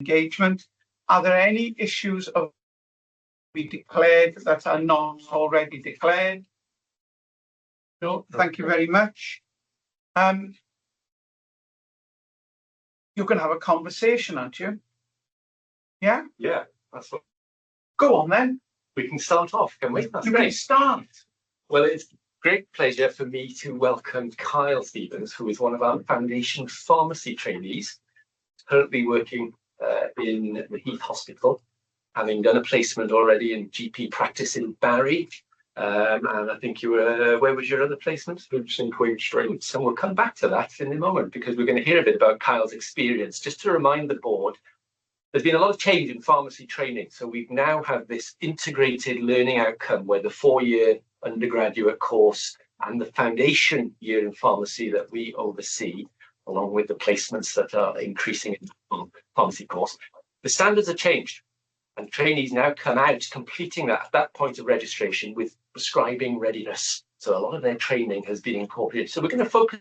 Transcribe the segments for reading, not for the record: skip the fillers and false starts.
engagement. Are there any issues of be declared that are not already declared? No, thank you very much. You can have a conversation, aren't you? Yeah? Yeah, that's what. Go on then. We can start off, can we? That's you great. Can start. Well, it's a great pleasure for me to welcome Kyle Stevens, who is one of our foundation pharmacy trainees, currently working in the Heath Hospital, having done a placement already in GP practice in Barry. And I think you were, where was your other placement? In Queen Street. So we'll come back to that in a moment, because we're going to hear a bit about Kyle's experience. Just to remind the board, there's been a lot of change in pharmacy training. So we now have this integrated learning outcome where the 4-year undergraduate course and the foundation year in pharmacy that we oversee, along with the placements that are increasing in the pharmacy course, the standards have changed. And trainees now come out completing that at that point of registration with prescribing readiness. So a lot of their training has been incorporated. So we're going to focus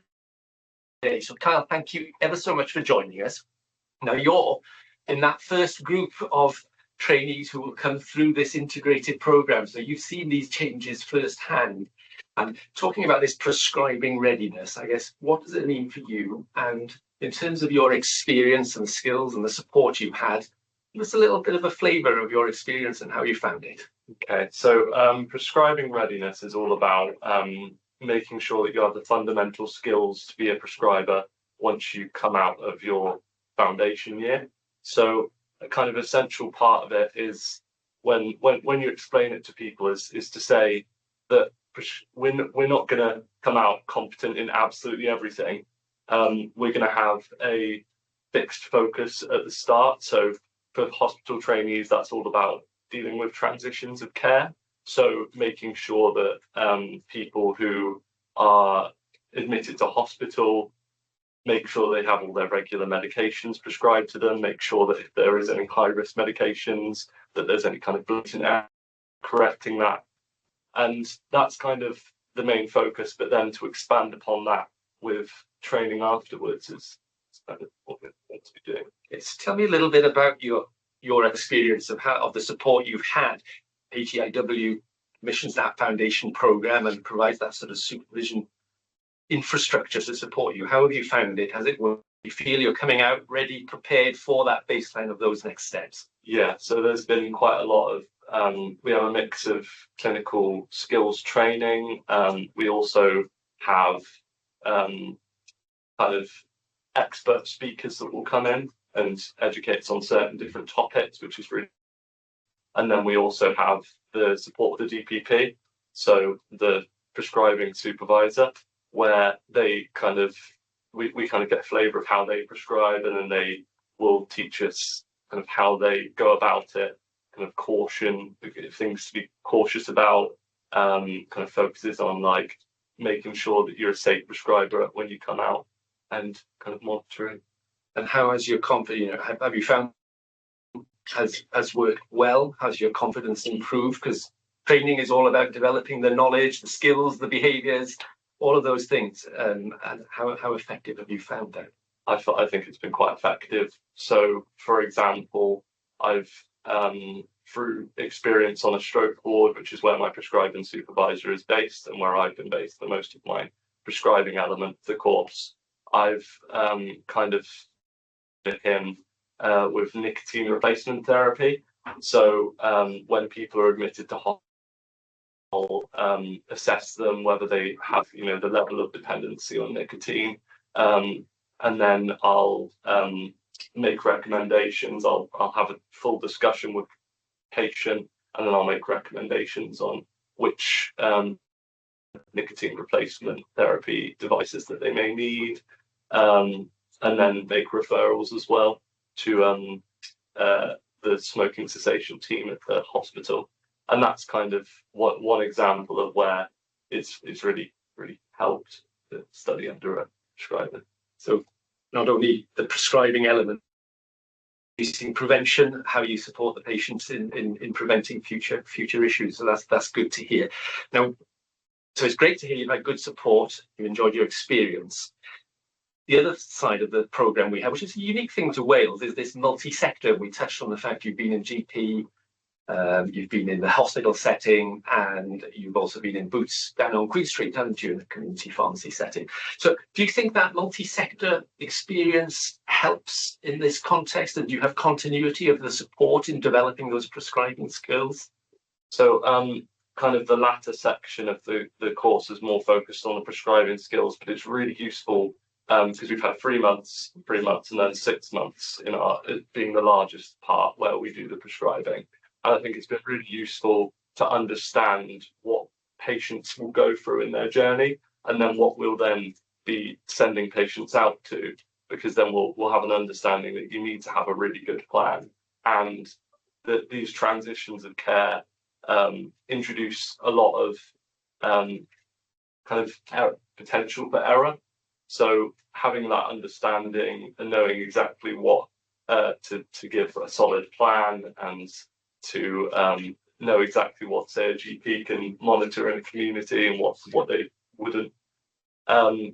today. So Kyle, thank you ever so much for joining us. Now you're in that first group of trainees who will come through this integrated program. So you've seen these changes firsthand. And talking about this prescribing readiness, I guess, what does it mean for you? And in terms of your experience and skills and the support you've had, give us a little bit of a flavour of your experience and how you found it. Okay, so prescribing readiness is all about making sure that you have the fundamental skills to be a prescriber once you come out of your foundation year. So a kind of essential part of it is when you explain it to people is to say that we're not going to come out competent in absolutely everything. We're going to have a fixed focus at the start. So for hospital trainees, that's all about dealing with transitions of care. So making sure that people who are admitted to hospital, make sure they have all their regular medications prescribed to them, make sure that if there is any high-risk medications, that there's any kind of blatant error, correcting that. And that's kind of the main focus, but then to expand upon that with training afterwards is kind of what we want to be doing. Yes. Tell me a little bit about your experience of the support you've had. HEIW missions that foundation program and provides that sort of supervision infrastructure to support you. How have you found it? Has it worked? Do you feel you're coming out ready, prepared for that baseline of those next steps? Yeah, so there's been quite a lot of, we have a mix of clinical skills training. We also have kind of expert speakers that will come in and educate us on certain different topics, which is really, and then we also have the support of the DPP, so the prescribing supervisor, where they kind of, we kind of get a flavour of how they prescribe, and then they will teach us kind of how they go about it, kind of caution, things to be cautious about, kind of focuses on like making sure that you're a safe prescriber when you come out, and kind of monitoring. And how has your confidence, have you found has worked well? Has your confidence improved? Because training is all about developing the knowledge, the skills, the behaviours, all of those things. And how effective have you found that? I think it's been quite effective. So, for example, I've through experience on a stroke ward, which is where my prescribing supervisor is based and where I've been based for most of my prescribing element of the course, I've kind of him with nicotine replacement therapy. So when people are admitted to hospital, assess them whether they have, the level of dependency on nicotine, and then I'll make recommendations. I'll have a full discussion with the patient, and then I'll make recommendations on which nicotine replacement therapy devices that they may need. And then make referrals as well to the smoking cessation team at the hospital. And that's kind of one example of where it's really helped to study under a prescriber. So not only the prescribing element, using prevention, how you support the patients in preventing future issues. So that's good to hear. Now, so it's great to hear you've had good support, you enjoyed your experience. the other side of the programme we have, which is a unique thing to Wales, is this multi-sector. We touched on the fact you've been in GP, you've been in the hospital setting, and you've also been in Boots down on Queen Street, haven't you, in the community pharmacy setting. So do you think that multi-sector experience helps in this context, and do you have continuity of the support in developing those prescribing skills? So kind of the latter section of the course is more focused on the prescribing skills, but it's really useful because we've had 3 months, and then 6 months in our being the largest part where we do the prescribing. And I think it's been really useful to understand what patients will go through in their journey, and then what we'll then be sending patients out to, because then we'll have an understanding that you need to have a really good plan, and that these transitions of care introduce a lot of kind of potential for error. So having that understanding and knowing exactly what to give a solid plan, and to know exactly what, say, a GP can monitor in a community and what they wouldn't,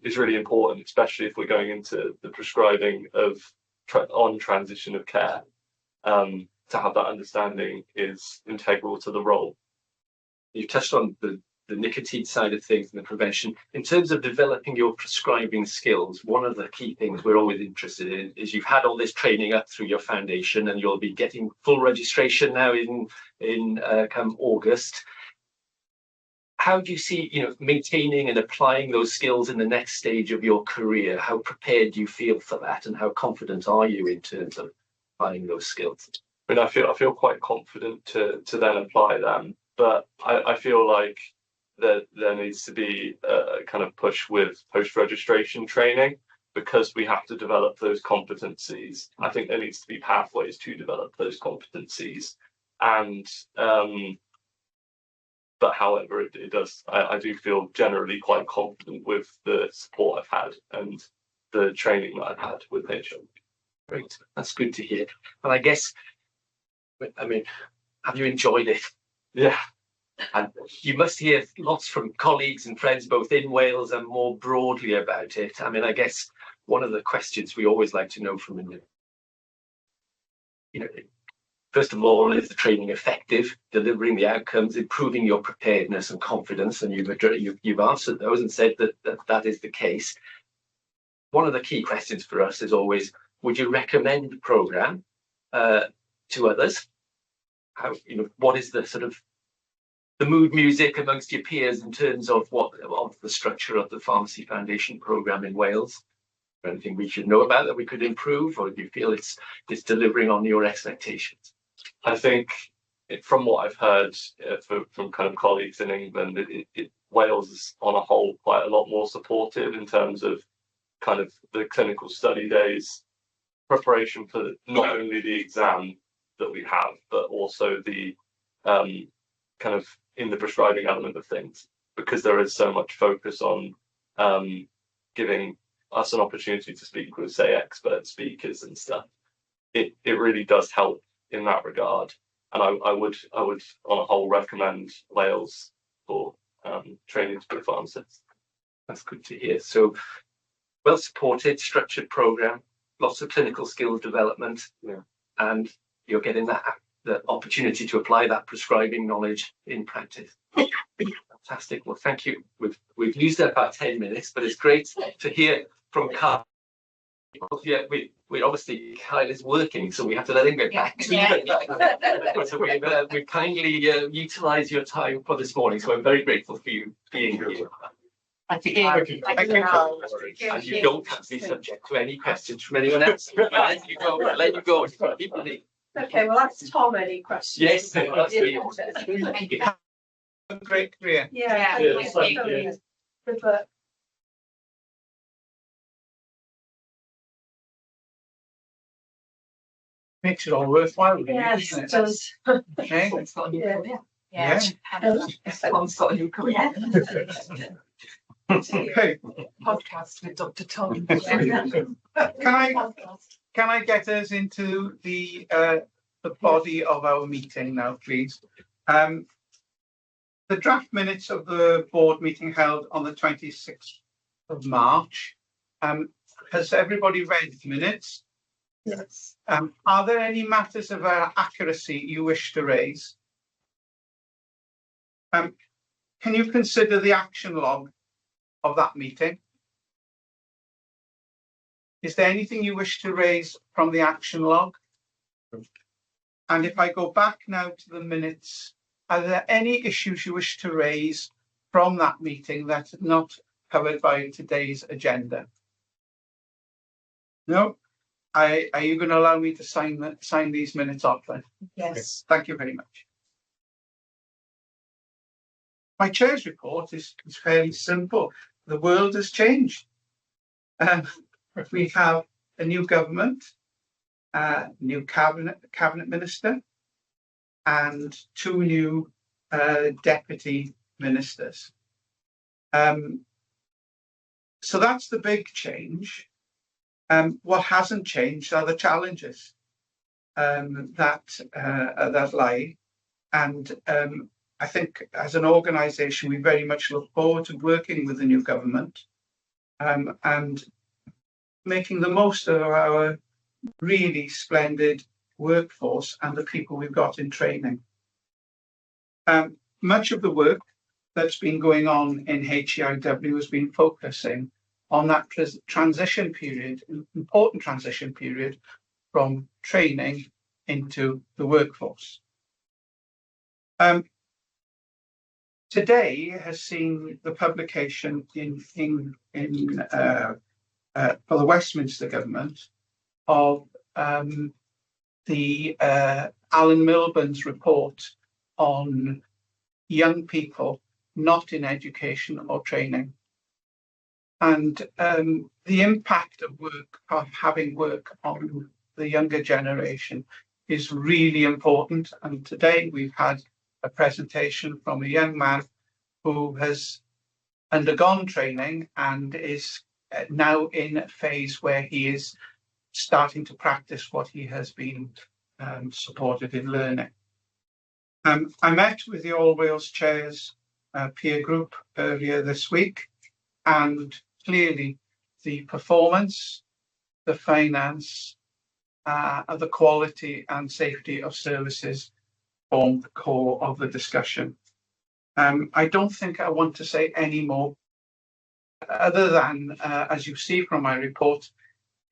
is really important, especially if we're going into the prescribing of transition of care. To have that understanding is integral to the role. You touched on the nicotine side of things and the prevention. In terms of developing your prescribing skills, one of the key things we're always interested in is you've had all this training up through your foundation, and you'll be getting full registration now in come August. How do you see, maintaining and applying those skills in the next stage of your career? How prepared do you feel for that, and how confident are you in terms of applying those skills? I mean, I feel quite confident to then apply them, but I feel like there needs to be a kind of push with post-registration training, because we have to develop those competencies. I think there needs to be pathways to develop those competencies, and but however it does, I do feel generally quite confident with the support I've had and the training that I've had with HEIW. Great, that's good to hear. And I guess, I mean, have you enjoyed it? Yeah. And you must hear lots from colleagues and friends, both in Wales and more broadly, about it. I mean, I guess one of the questions we always like to know from first of all, is the training effective, delivering the outcomes, improving your preparedness and confidence? And you've answered those and said that is the case. One of the key questions for us is always, would you recommend the programme to others? How, what is the sort of the mood music amongst your peers in terms of the structure of the Pharmacy Foundation programme in Wales? Anything we should know about that we could improve, or do you feel it's delivering on your expectations? I think from what I've heard from kind of colleagues in England, Wales is on a whole quite a lot more supportive in terms of kind of the clinical study days, preparation for not only the exam that we have, but also the kind of in the prescribing element of things, because there is so much focus on giving us an opportunity to speak with, say, expert speakers and stuff. It really does help in that regard, and I would on a whole recommend Wales for training to be a pharmacist. That's good to hear. So well supported, structured programme, lots of clinical skills development, and you're getting the opportunity to apply that prescribing knowledge in practice. Fantastic. Well, thank you. We've used about 10 minutes, but it's great to hear from Kyle. Yeah, we obviously, Kyle is working, so we have to let him get back to it. So we've kindly utilised your time for this morning, so I'm very grateful for you being here. Thank you. And you don't have to be subject to any questions from anyone else. Let you go. Okay, well, that's Tom. Any questions? Yes, that's me. Great career. Yeah. Thank you. Good luck. Makes it all worthwhile, really, Yes, doesn't it it? does. Okay. Yeah. Tom's got a new career. Okay. Podcast with Dr. Tom. Can I get us into the body of our meeting now, please? The draft minutes of the board meeting held on the 26th of March has everybody read the minutes? Yes. Are there any matters of accuracy you wish to raise? Can you consider the action log of that meeting? Is there anything you wish to raise from the action log? And if I go back now to the minutes, are there any issues you wish to raise from that meeting that are not covered by today's agenda? No? Are you going to allow me to sign these minutes off then? Yes. Thank you very much. My chair's report is fairly simple. The world has changed. We have a new government, new cabinet minister, and 2 new deputy ministers. So that's the big change. What hasn't changed are the challenges that lie, and I think as an organisation we very much look forward to working with the new government and making the most of our really splendid workforce and the people we've got in training. Much of the work that's been going on in HEIW has been focusing on that transition period, important transition period from training into the workforce. Today has seen the publication for the Westminster government of the Alan Milburn's report on young people not in education or training, and the impact of having work on the younger generation is really important. And today we've had a presentation from a young man who has undergone training and is now in a phase where he is starting to practice what he has been supported in learning. I met with the All Wales Chairs peer group earlier this week, and clearly the performance, the finance, the quality and safety of services formed the core of the discussion. I don't think I want to say any more other than, as you see from my report,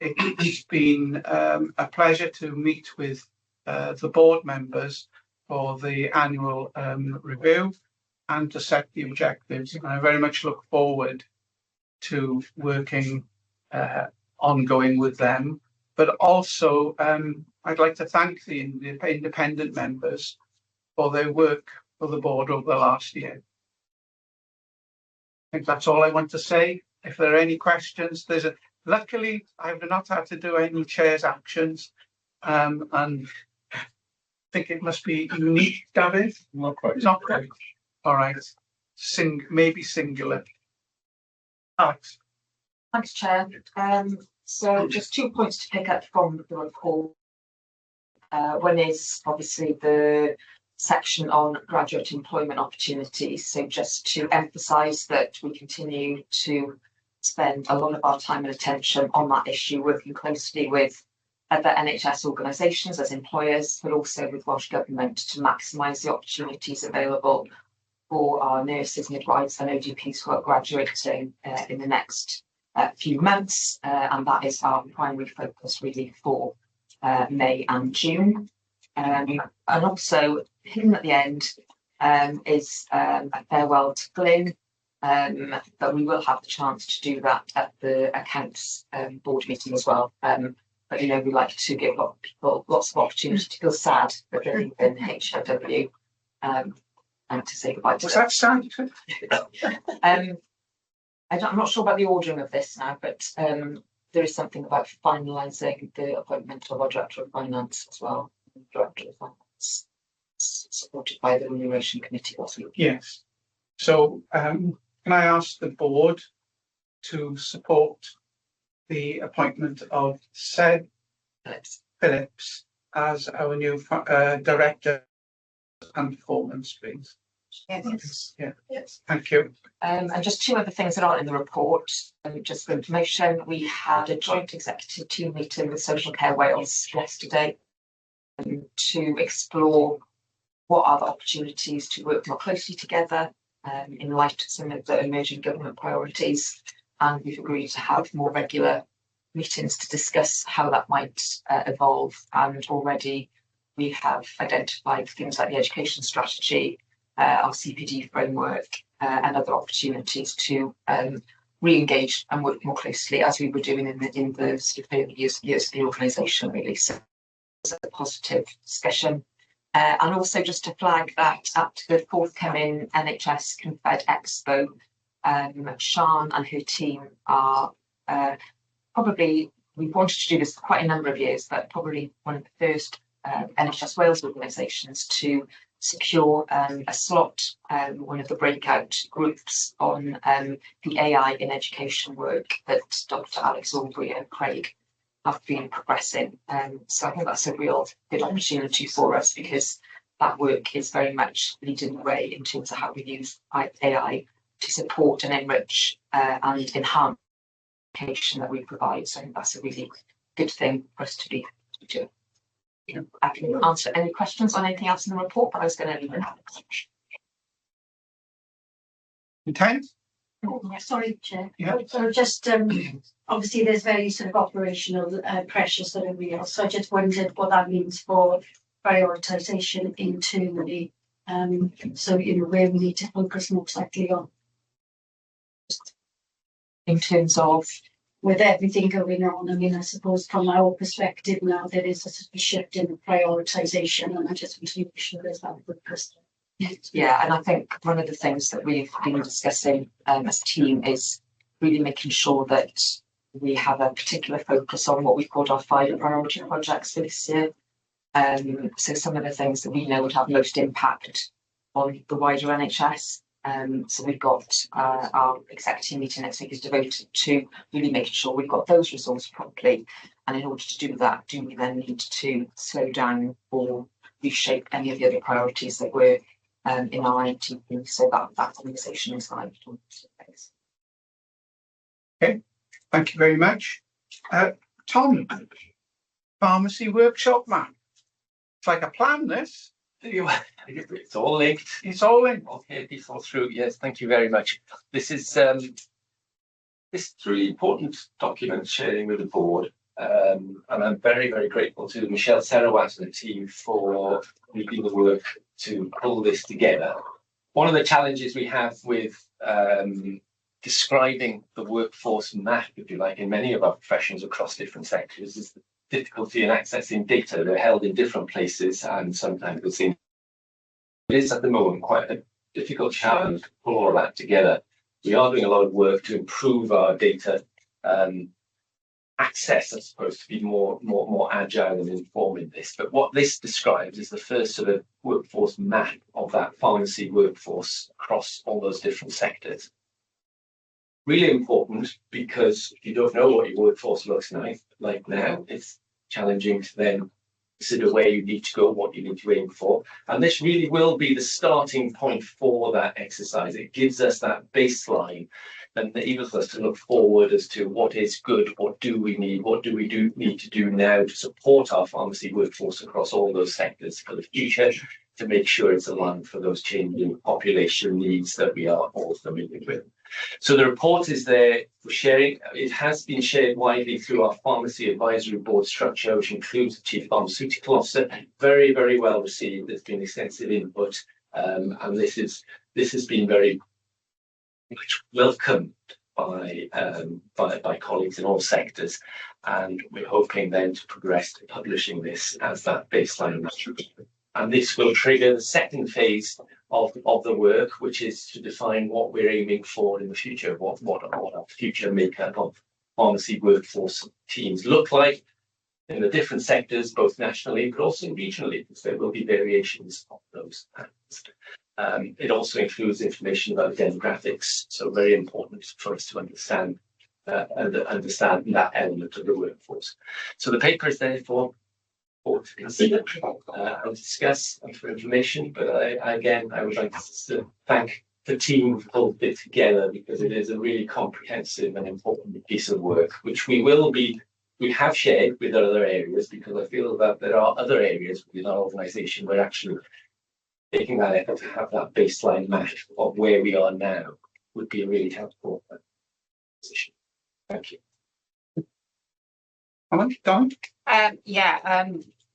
it's been a pleasure to meet with the board members for the annual review and to set the objectives. And I very much look forward to working ongoing with them. But also, I'd like to thank the independent members for their work for the board over the last year. I think that's all I want to say. If there are any questions, luckily I've not had to do any chair's actions, and I think it must be unique, David. Not quite. Not quite. All right. Maybe singular. Alex. Thanks, Chair. So just 2 points to pick up from the report. One is obviously the section on graduate employment opportunities. So just to emphasise that we continue to spend a lot of our time and attention on that issue, working closely with other NHS organisations as employers, but also with Welsh Government to maximise the opportunities available for our nurses, midwives and ODPs who are graduating in the next few months, and that is our primary focus really for May and June. And also hidden at the end is a farewell to Glyn, but we will have the chance to do that at the accounts board meeting as well. But you know, we like to give a lot of people lots of opportunity to feel sad that they're leaving HEIW and to say goodbye to Was them. that sad? I'm not sure about the ordering of this now, but there is something about finalising the appointment of our Director of Finance as well. Director of Finance, supported by the Remuneration Committee last week. Yes. So can I ask the board to support the appointment of Seb Phillips as our new Director and Performance, please? Yes. Yeah, Yes. thank you. And just two other things that aren't in the report, just for information. We had a joint executive team meeting with Social Care Wales yesterday to explore what are the opportunities to work more closely together in light of some of the emerging government priorities. And we've agreed to have more regular meetings to discuss how that might evolve. And already we have identified things like the education strategy, our CPD framework, and other opportunities to re-engage and work more closely as we were doing in the sort of early years of the organisation, really. So it's a positive discussion. And also just to flag that at the forthcoming NHS Confed Expo, Sian and her team are probably, we've wanted to do this for quite a number of years, but probably one of the first NHS Wales organisations to secure a slot, one of the breakout groups on the AI in education work that Dr. Alex Aubrey and Craig have been progressing. So I think that's a real good opportunity for us, because that work is very much leading the way in terms of how we use AI to support and enrich and enhance the education that we provide. So I think that's a really good thing for us to be doing. I can answer any questions on anything else in the report, but I was going to leave it at that. Intense? Yeah, sorry, Chair. Yeah. So just obviously there's very sort of operational pressures that are real. So I just wondered what that means for prioritisation internally. So where we need to focus more exactly on. In terms of With everything going on, I mean, I suppose from our perspective now there is a sort of shift in the prioritisation, and I just want to make sure there's that focus. yeah, and I think one of the things that we've been discussing as a team is really making sure that we have a particular focus on what we've called our 5 priority projects for this year. So some of the things that we know would have most impact on the wider NHS. So we've got our executive meeting next week is devoted to really making sure we've got those resourced properly. And in order to do that, do we then need to slow down or reshape any of the other priorities that were in our ITP, so that conversation is live. Okay, thank you very much. Tom, pharmacy workshop man. It's like a plan, this. It's all linked. It's all in. Okay, this all through. Yes, thank you very much. This is really important document sharing with the board, and I'm very, very grateful to Michelle Sarawat and the team for leading the work to pull this together. One of the challenges we have with describing the workforce map, if you like, in many of our professions across different sectors is the difficulty in accessing data. They're held in different places, and sometimes the same. It is at the moment quite a difficult challenge to pull all that together. We are doing a lot of work to improve our data access, I suppose, to be more agile and informing this. But what this describes is the first sort of workforce map of that pharmacy workforce across all those different sectors. Really important, because if you don't know what your workforce looks like now, it's challenging to then consider where you need to go, what you need to aim for. And this really will be the starting point for that exercise. It gives us that baseline and enables us to look forward as to what is good, what do we need, what do we need to do now to support our pharmacy workforce across all those sectors for the future, to make sure it's aligned for those changing population needs that we are all familiar with. So the report is there for sharing. It has been shared widely through our pharmacy advisory board structure, which includes the chief pharmaceutical officer. Very, very well received. There's been extensive input, and this has been very much welcomed by colleagues in all sectors. And we're hoping then to progress to publishing this as that baseline. And this will trigger the second phase of the work, which is to define what we're aiming for in the future, what our future makeup of pharmacy workforce teams look like in the different sectors, both nationally but also regionally, because there will be variations of those. It also includes information about demographics, so very important for us to understand that element of the workforce. So the paper is there for report to consider and discuss and for information. But I would like to thank the team who pulled it together, because it is a really comprehensive and important piece of work, which we have shared with other areas, because I feel that there are other areas within our organisation where actually taking that effort to have that baseline map of where we are now would be a really helpful position. Thank you. Don?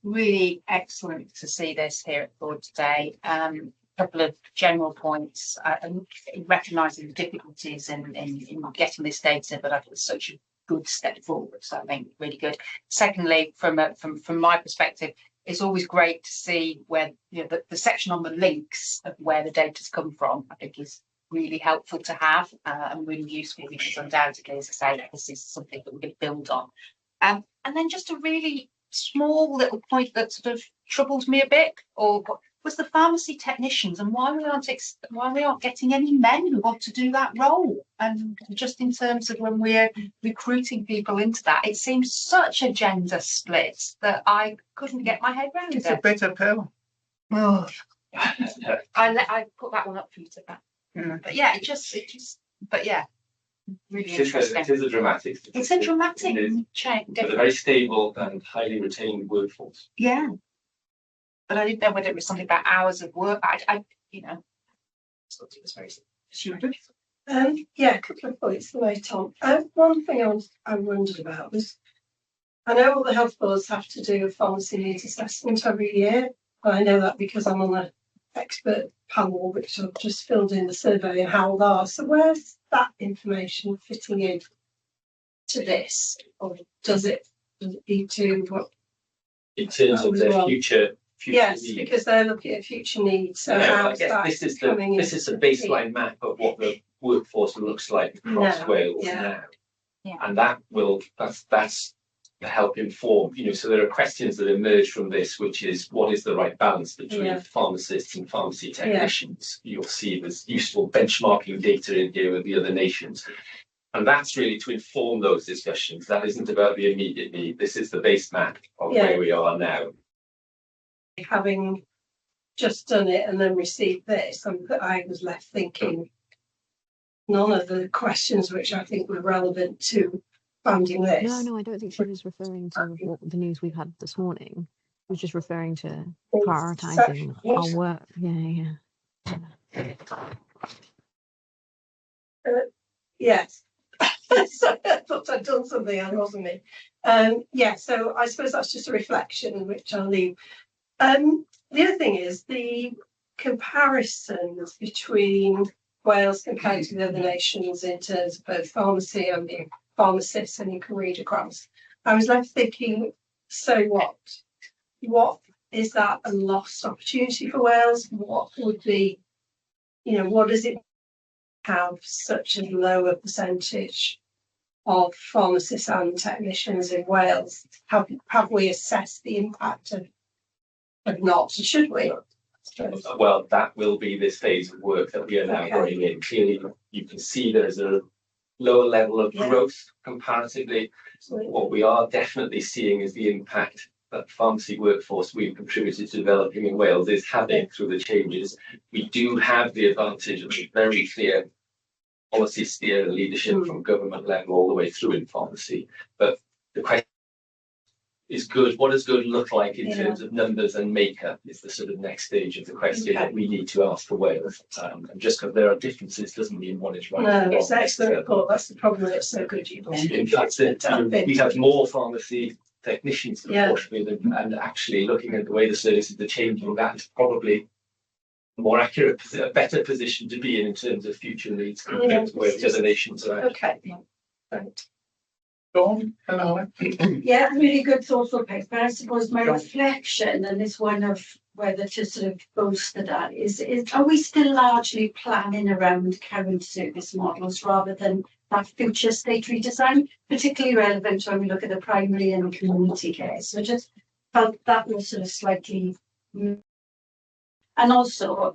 Really excellent to see this here at the board today. Couple of general points, recognising the difficulties in getting this data, but I think it's such a good step forward. So I think really good. Secondly, from my perspective, it's always great to see where the section on the links of where the data's come from. I think is really helpful to have and really useful, because undoubtedly, as I say, this is something that we're going to build on. And then just a really small little point that sort of troubles me a bit, was the pharmacy technicians, and why we aren't getting any men who want to do that role. And just in terms of when we're recruiting people into that, it seems such a gender split that I couldn't get my head around. It's a bitter pill. Oh, I put that one up for you to that. Yeah. But yeah, but yeah, really interesting. It is a dramatic. It's a dramatic change. With a very stable and highly retained workforce. Yeah. But I didn't know whether it was something about hours of work. I thought it was very stupid. Yeah, a couple of points the way, Tom. One thing I wondered about was, I know all the health boards have to do a pharmacy needs assessment every year. I know that because I'm on an expert panel, which I've just filled in the survey and how they are. So where's that information fitting in to this, or does it need to what? In terms of their future. Yes, needs. Because they're looking at future needs. So I guess this is a baseline map of what the workforce looks like across Wales now, and that's to help inform. So there are questions that emerge from this, which is what is the right balance between pharmacists and pharmacy technicians. You'll see there's useful benchmarking data in here with the other nations. And that's really to inform those discussions. That isn't about the immediate need. This is the base map of where we are now. Having just done it and then received this, I was left thinking none of the questions which I think were relevant to funding this. No, I don't think she was referring to what the news we've had this morning. She was just referring to prioritising our work. Yes. So I thought I'd done something and wasn't me. So I suppose that's just a reflection which I'll leave. The other thing is the comparisons between Wales compared to the other nations in terms of both pharmacy and the pharmacists, and you can read across. I was left thinking, so what? What is that a lost opportunity for Wales? What would be, what does it have such a lower percentage of pharmacists and technicians in Wales? Have we assessed the impact of not? Should we? Well, that will be this phase of work that we are now going in. Clearly, you can see there's a lower level of growth comparatively. Absolutely. What we are definitely seeing is the impact that pharmacy workforce we've contributed to developing in Wales is having through the changes. We do have the advantage of a very clear policy steer and leadership from government level all the way through in pharmacy. But the question is good. What does good look like in terms of numbers and makeup is the sort of next stage of the question that we need to ask for Wales. And just because there are differences doesn't mean one is right. No, it's an excellent report. That's the problem. It's so good. That's it. We have more pharmacy technicians proportionally and actually looking at the way the services are changing, that is probably a more accurate, a better position to be in terms of future needs compared to where the other nations are at. Okay. Thanks. Dawn, hello. Yeah, really good thoughtful paper. I suppose my reflection, and this one of whether to sort of bolster that, is are we still largely planning around current service models rather than that future state redesign, particularly relevant when we look at the primary and community care? So just felt that was sort of slightly, and also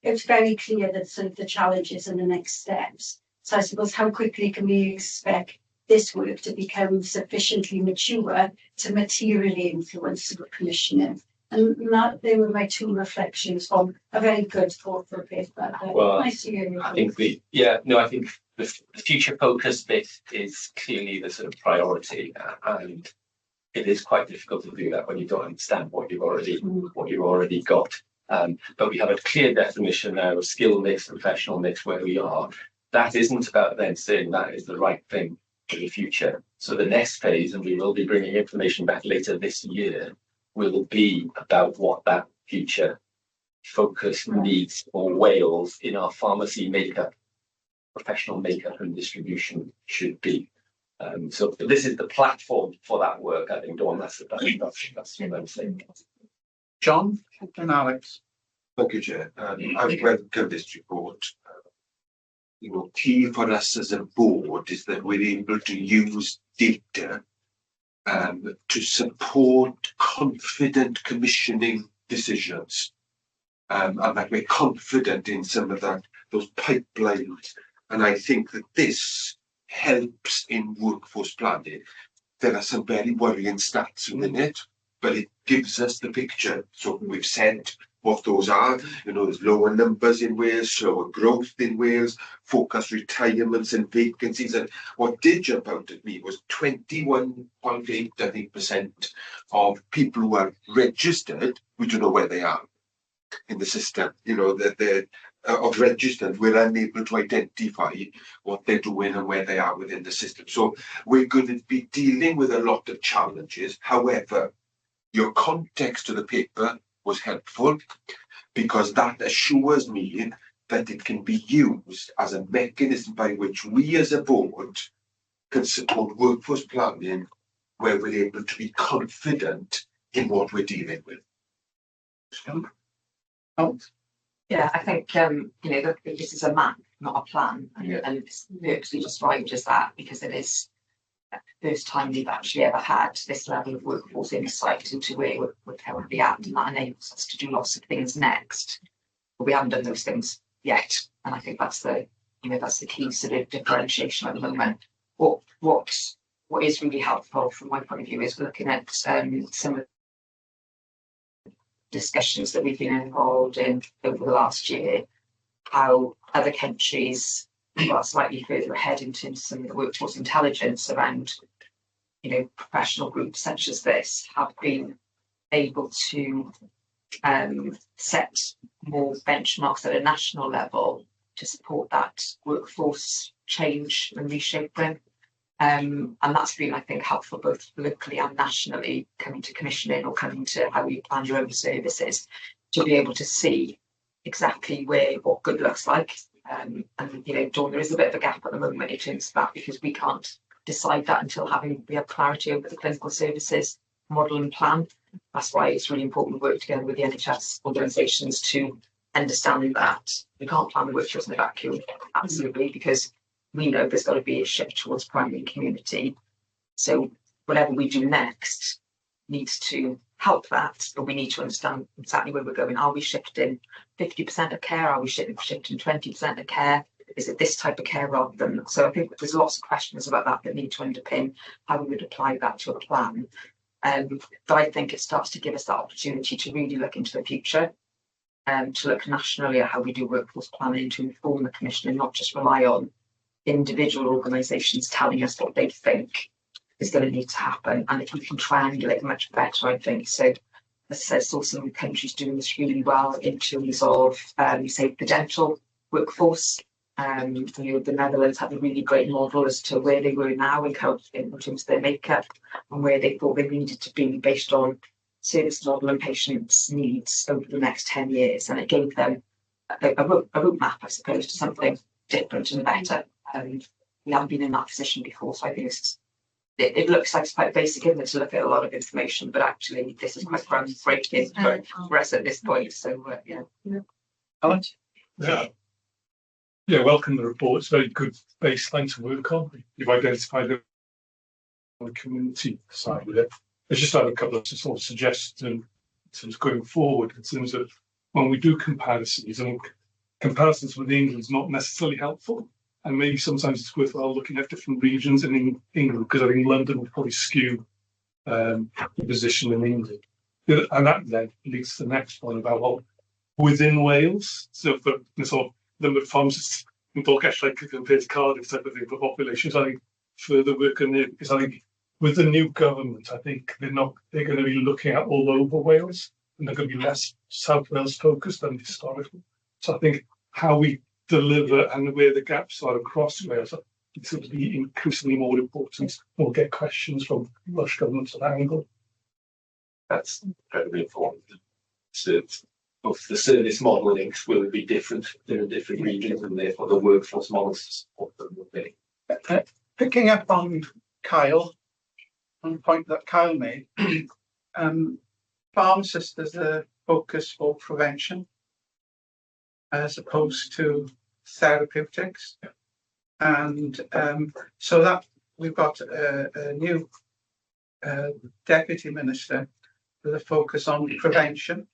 it's very clear that sort of the challenges and the next steps. So I suppose how quickly can we expect this work to become sufficiently mature to materially influence the commissioning. And that, they were my two reflections from a very good, thoughtful paper. Well, Nice to hear you. I think I think the future focus bit is clearly the sort of priority, and it is quite difficult to do that when you don't understand what you've already got. But we have a clear definition now of skill mix, professional mix, where we are. That isn't about then saying that is the right thing for the future. So the next phase, and we will be bringing information back later this year, will be about what that future focus needs for Wales in our pharmacy makeup, professional makeup and distribution should be. So this is the platform for that work, I think, Dawn. That's what I'm saying. John and Alex. Thank you, Chair. I've welcomed this report. Key for us as a board is that we're able to use data to support confident commissioning decisions, and that we're confident in some of those pipelines. And I think that this helps in workforce planning. There are some very worrying stats within it, but it gives us the picture. So we've said what those are. There's lower numbers in Wales, slower growth in Wales, focused retirements and vacancies. And what did jump out at me was 21.8%, I think, of people who are registered, we don't know where they are in the system. That they're of registered, we're unable to identify what they're doing and where they are within the system. So we're going to be dealing with a lot of challenges. However, your context to the paper was helpful, because that assures me that it can be used as a mechanism by which we as a board can support workforce planning, where we're able to be confident in what we're dealing with. Yeah, I think this is a map, not a plan, and it's virtually described as that because it is the first time we've actually ever had this level of workforce insight into where we're currently at, and that enables us to do lots of things next. But we haven't done those things yet, and I think that's the key sort of differentiation at the moment. What is really helpful from my point of view is looking at some of discussions that we've been involved in over the last year, how other countries are slightly further ahead in terms of some of the workforce intelligence around, professional groups such as this have been able to set more benchmarks at a national level to support that workforce change and reshaping. And that's been, I think, helpful both locally and nationally, coming to commissioning or coming to how you plan your own services, to be able to see exactly what good looks like. And Dawn, there is a bit of a gap at the moment in terms of that, because we can't decide that until we have clarity over the clinical services model and plan. That's why it's really important to work together with the NHS organisations to understand that we can't plan the workforce in a vacuum, absolutely, because we know there's got to be a shift towards primary and community. So whatever we do next needs to help that, but we need to understand exactly where we're going. Are we shifting 50% of care? Are we shifting 20% of care? Is it this type of care rather than? So I think there's lots of questions about that need to underpin how we would apply that to a plan. But I think it starts to give us that opportunity to really look into the future, to look nationally at how we do workforce planning, to inform the Commission and not just rely on individual organisations telling us what they think is going to need to happen. And if we can triangulate much better, I think. So, as I saw some countries doing this really well in terms of, say, the dental workforce. The Netherlands had a really great model as to where they were now in terms of their makeup and where they thought they needed to be based on service model and patients' needs over the next 10 years. And it gave them a roadmap, I suppose, to something different and better. We haven't been in that position before, so I think it looks like it's quite basic, isn't it, to look at a lot of information, but actually this is quite groundbreaking for us at this point. So Alan? Yeah, welcome the report. It's a very good baseline to work on. You've identified the community side with it. I just have a couple of sort of suggestions going forward in terms of when we do comparisons, and comparisons with England is not necessarily helpful. and maybe sometimes it's worthwhile looking at different regions in England, because I think London will probably skew the position in England. And that then leads to the next one about, well, within Wales, so for the sort of number of pharmacists in Dolgellau, like compared to Cardiff type of thing for populations, I think further work on it, because I think with the new government, I think they're going to be looking at all over Wales, and they're going to be less South Wales focused than historically. So I think how we deliver and where the gaps are across Wales, it's going to be increasingly more important. We'll get questions from Welsh governments at that angle. That's incredibly important. So both the service model links will be different in different regions, and therefore the workforce models to support them will be. Picking up on Kyle, on the point that Kyle made, pharmacist is a focus for prevention as opposed to therapeutics. And so that we've got a new deputy minister with a focus on prevention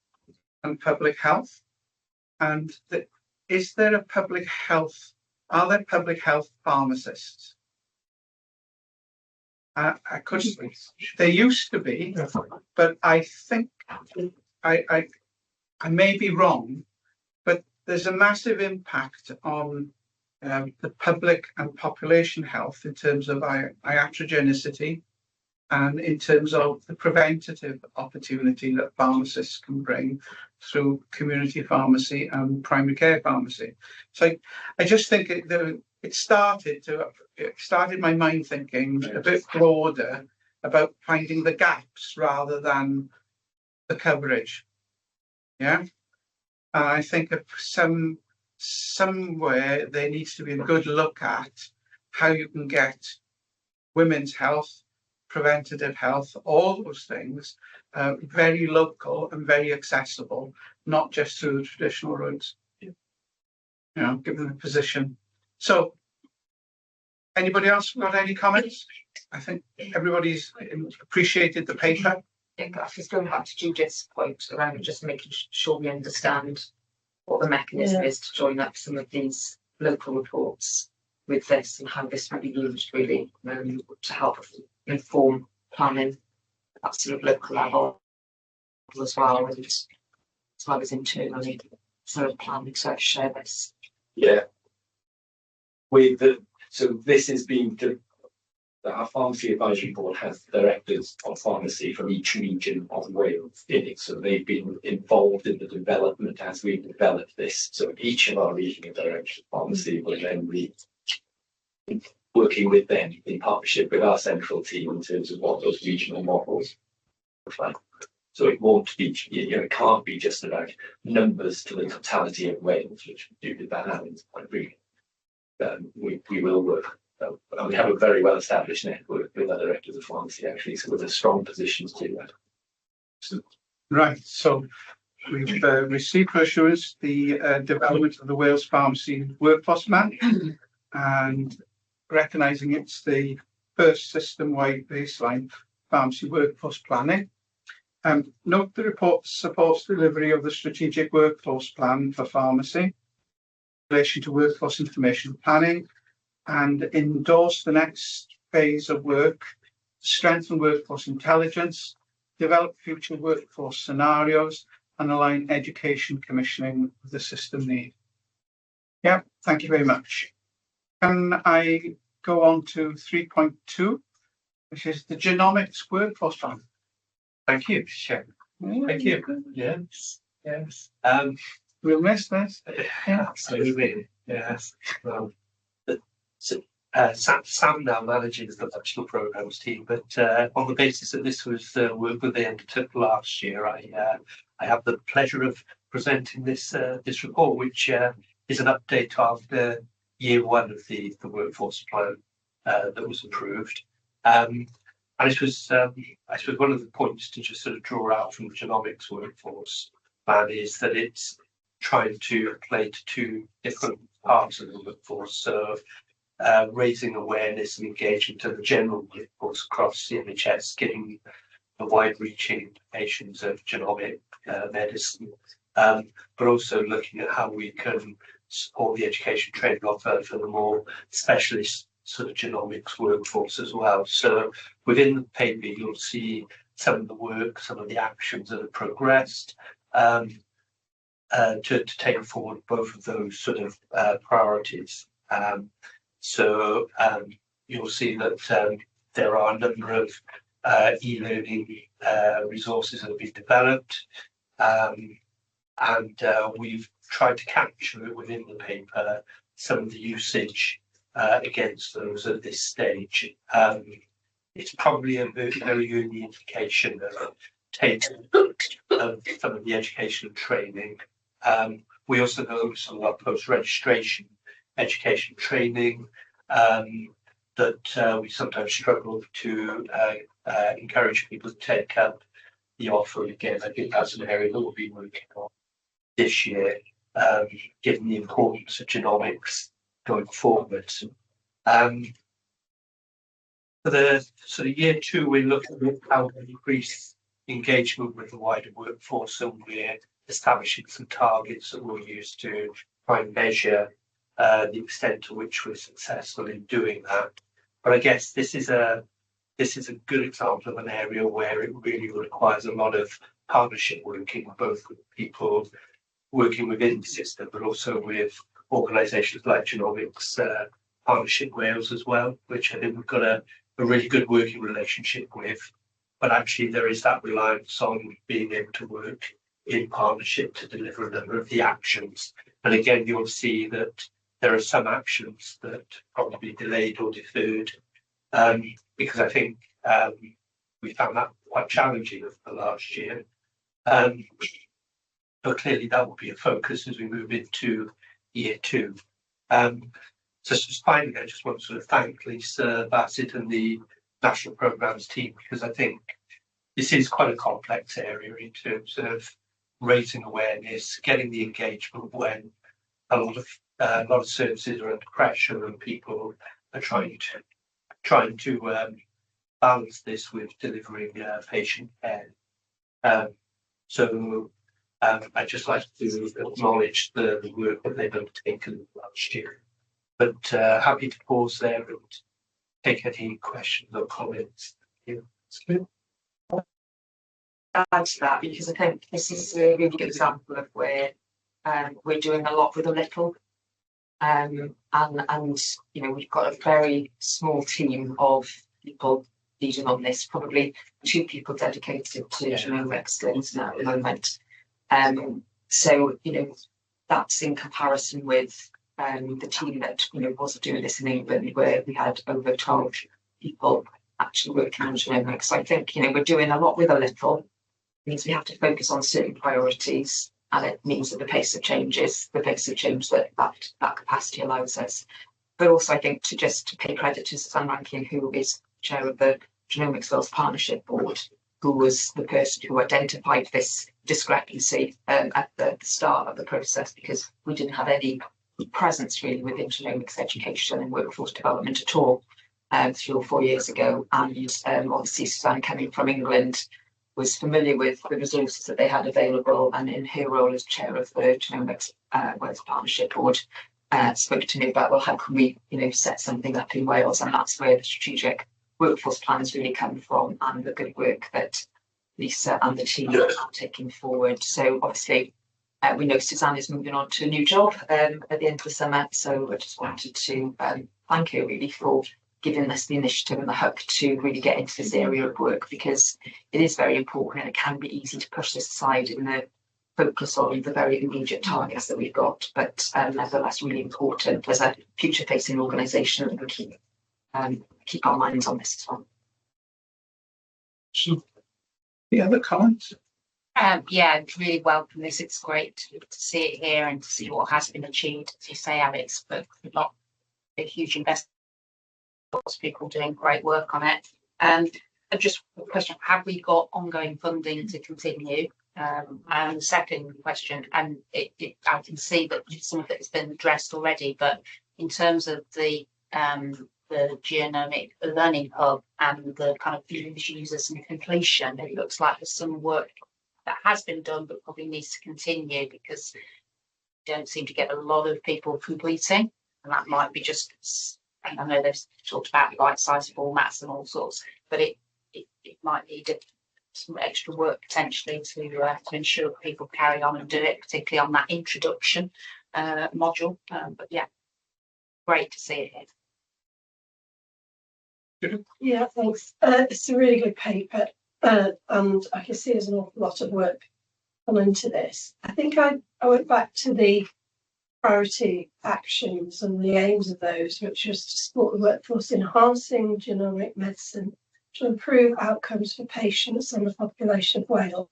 and public health. And is there a public health? Are there public health pharmacists? I couldn't. There used to be, but I think I may be wrong. But there's a massive impact on the public and population health in terms of iatrogenicity and in terms of the preventative opportunity that pharmacists can bring through community pharmacy and primary care pharmacy. So I just think it started my mind thinking a bit broader about finding the gaps rather than the coverage. Yeah. I think of somewhere there needs to be a good look at how you can get women's health, preventative health, all those things, very local and very accessible, not just through the traditional routes. You know, given the position. So, anybody else got any comments? I think everybody's appreciated the paper. Yeah, just going back to Judith's point around just making sure we understand what the mechanism is to join up some of these local reports with this and how this will be used really to help inform planning at sort of local level as well, and as well as internally sort of planning to share this. Yeah. So this has been our Pharmacy Advisory Board has directors on pharmacy from each region of Wales in it. So they've been involved in the development as we've developed this. So each of our regional directors of pharmacy will then be working with them in partnership with our central team in terms of what those regional models look like. So it won't be, it can't be just about numbers to the totality of Wales, which we do with that happens quite really. We will work. We have a very well established network with other directors of pharmacy actually, so we're in a strong position to do that. So, right, so we've received for assurance the development of the Wales Pharmacy Workforce Map, and recognising it's the first system-wide baseline pharmacy workforce planning. Note the report supports delivery of the strategic workforce plan for pharmacy in relation to workforce information planning, and endorse the next phase of work, strengthen workforce intelligence, develop future workforce scenarios, and align education commissioning with the system need. Yeah, thank you very much. Can I go on to 3.2, which is the genomics workforce plan? Thank you, Chair. Thank you. Yes. We'll miss this. Yeah, absolutely. Yes. Sam now manages the national programmes team, but on the basis that this was work that they undertook last year, I have the pleasure of presenting this report, which is an update after year one of the workforce plan that was approved. And it was, I suppose, one of the points to just sort of draw out from the genomics workforce plan is that it's trying to play to two different parts of the workforce. So raising awareness and engagement of the general workforce across the NHS, giving a wide-reaching implications of genomic medicine, but also looking at how we can support the education training offer for the more specialist sort of genomics workforce as well. So within the paper, you'll see some of the work, some of the actions that have progressed to take forward both of those sort of priorities. You'll see that there are a number of e-learning resources that have been developed, and we've tried to capture it within the paper, some of the usage against those at this stage. It's probably a very early indication of take of some of the educational training. We also know some of our post-registration education training that we sometimes struggle to encourage people to take up the offer. Again, I think that's an area that we'll be working on this year, given the importance of genomics going forward. For the sort of year 2, we're looking at how to increase engagement with the wider workforce, and we're establishing some targets that we'll use to try and measure the extent to which we're successful in doing that. But I guess this is a good example of an area where it really requires a lot of partnership working, both with people working within the system, but also with organisations like Genomics Partnership Wales as well, which I think we've got a really good working relationship with. But actually there is that reliance on being able to work in partnership to deliver a number of the actions. And again, you'll see that there are some actions that probably delayed or deferred, because I think we found that quite challenging over the last year. But clearly that will be a focus as we move into year 2. So just finally, I just want to sort of thank Lisa Bassett and the National Programmes team, because I think this is quite a complex area in terms of raising awareness, getting the engagement when a lot of services are under pressure and people are trying to balance this with delivering patient care. I'd just like to acknowledge the work that they've undertaken last year. But happy to pause there and take any questions or comments. Thank you. Add to that, because I think this is a really good example of where we're doing a lot with a little, and you know, we've got a very small team of people leading on this, probably 2 people dedicated to genomic excellence now at the moment. So you know, that's in comparison with the team that was doing this in England, where we had over 12 people actually working on genomics. So I think we're doing a lot with a little. It means we have to focus on certain priorities, and it means that the pace of change that capacity allows us. But also, I think to pay credit to Suzanne Rankin, who is chair of the Genomics Wales Partnership Board, who was the person who identified this discrepancy at the start of the process, because we didn't have any presence really within genomics education and workforce development at all 3 or 4 years ago. And obviously Suzanne, coming from England, was familiar with the resources that they had available, and in her role as chair of the Genomics Wales Partnership Board, spoke to me about, well, how can we set something up in Wales? And that's where the strategic workforce plan has really come from, and the good work that Lisa and the team are taking forward. So obviously we know Suzanne is moving on to a new job at the end of the summer, so I just wanted to thank her really for giving us the initiative and the hook to really get into this area of work, because it is very important, and it can be easy to push this aside in the focus on the very immediate targets that we've got, but nevertheless really important as a future facing organisation that we keep our minds on this as well. The other comments? Yeah, really welcome this. It's great to see it here and to see what has been achieved. As you say, Alex, but not a huge investment. Lots of people doing great work on it. Just a question: have we got ongoing funding to continue? And the second question, and I can see that some of it has been addressed already, but in terms of the genomic learning hub and the kind of users and completion, it looks like there's some work that has been done but probably needs to continue, because don't seem to get a lot of people completing, and that might be just, I know they've talked about bite-sized formats and all sorts, but it might need some extra work potentially to ensure that people carry on and do it, particularly on that introduction module. But yeah, great to see it here. Yeah, thanks. It's a really good paper, and I can see there's an awful lot of work gone into this. I think I went back to the priority actions and the aims of those, which was to support the workforce enhancing genomic medicine to improve outcomes for patients and the population of Wales.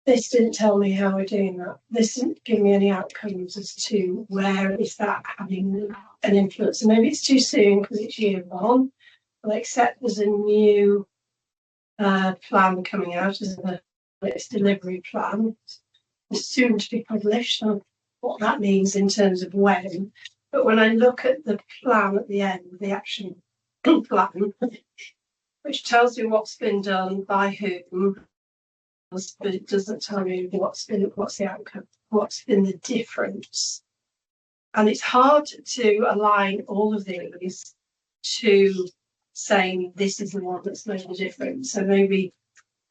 This didn't tell me how we're doing that. This didn't give me any outcomes as to where is that having an influence. And maybe it's too soon because it's year one, but except there's a new plan coming out as its delivery plan. It's soon to be published on what that means in terms of when. But when I look at the plan at the end, the action plan, which tells you what's been done by whom, but it doesn't tell you what's the outcome, what's been the difference. And it's hard to align all of these to saying this is the one that's made a difference. So maybe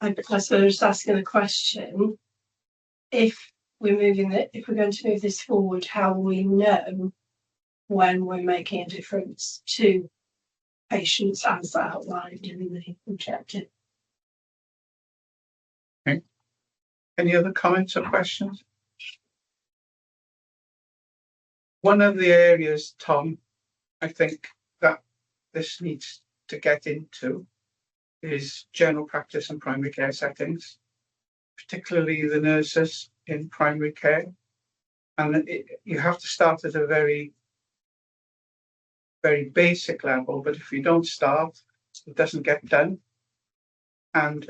I suppose just asking the question, if we're going to move this forward, how will we know when we're making a difference to patients as outlined in the objective? Okay. Any other comments or questions? One of the areas, Tom, I think that this needs to get into is general practice and primary care settings, particularly the nurses in primary care. And you have to start at a very, very basic level, but if you don't start, it doesn't get done. And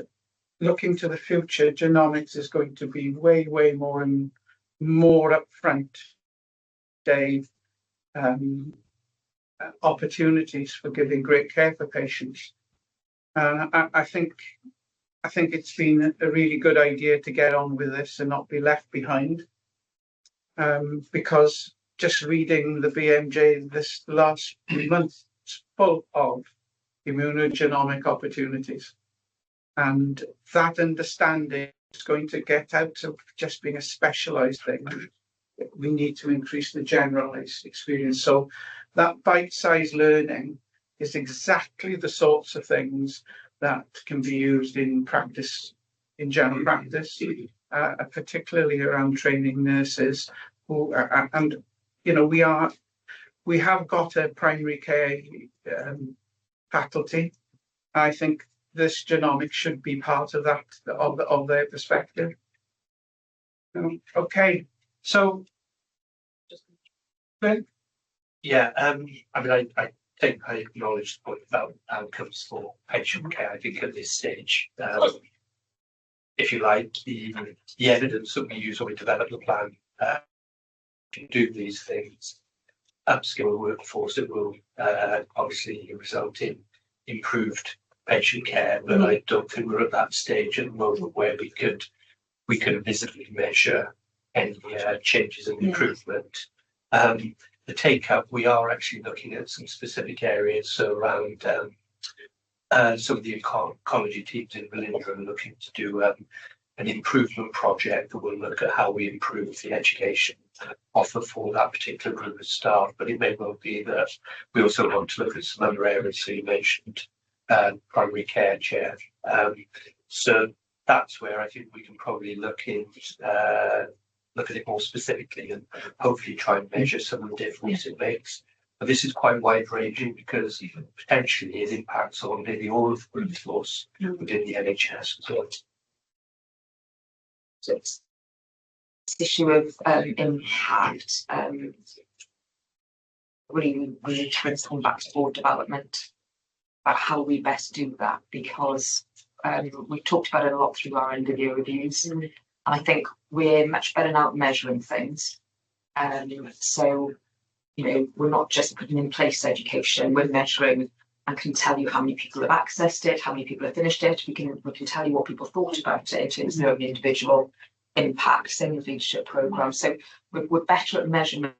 looking to the future, genomics is going to be way, way more and more upfront, Dave, opportunities for giving great care for patients. I think it's been a really good idea to get on with this and not be left behind, because just reading the BMJ this last month is full of immunogenomic opportunities, and that understanding is going to get out of just being a specialised thing. We need to increase the generalised experience. So that bite-sized learning is exactly the sorts of things that can be used in practice, in general practice, particularly around training nurses. Who and you know, we have got a primary care faculty. I think this genomics should be part of that, of their perspective. Okay, so Ben? Yeah, I mean, I think I acknowledge the point about outcomes for patient care. I think at this stage, if you like, the evidence that we use when we develop the plan to do these things, upskill the workforce, it will obviously result in improved patient care. But I don't think we're at that stage at the moment where we could visibly measure any changes and improvement. The take-up, we are actually looking at some specific areas. So around some of the oncology teams in Belinda are looking to do an improvement project that will look at how we improve the education offer for that particular group of staff. But it may well be that we also want to look at some other areas. So you mentioned primary care chair. So that's where I think we can probably look at it more specifically and hopefully try and measure some of the difference it makes. But this is quite wide ranging because potentially it impacts on nearly all of the workforce within the NHS as well. So it's this issue of impact. Really need to come back to board development about how we best do that, because we've talked about it a lot through our end of year reviews. And I think we're much better now at measuring things. So, you know, we're not just putting in place education, we're measuring and can tell you how many people have accessed it, how many people have finished it. We can tell you what people thought about it in terms of the individual impact, same with leadership programme. So we're better at measurement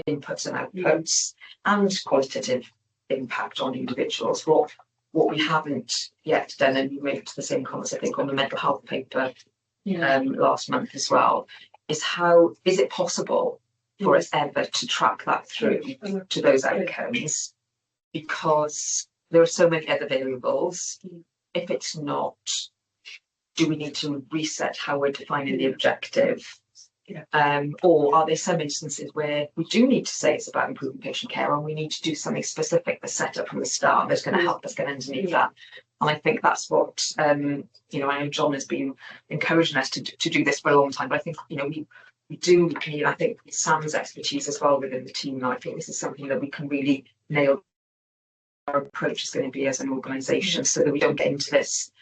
inputs and outputs and qualitative impact on individuals. What we haven't yet done, and you made the same comments, I think, on the mental health paper last month as well, is how is it possible for us ever to track that through to those outcomes, because there are so many other variables. If it's not, do we need to reset how we're defining the objective? Or are there some instances where we do need to say it's about improving patient care and we need to do something specific that's set up from the start that's going to help us get underneath that? And I think that's what, I know John has been encouraging us to do this for a long time, but I think, we do need, I think, Sam's expertise as well within the team now. I think this is something that we can really nail. Our approach is going to be as an organisation, so that we don't get into this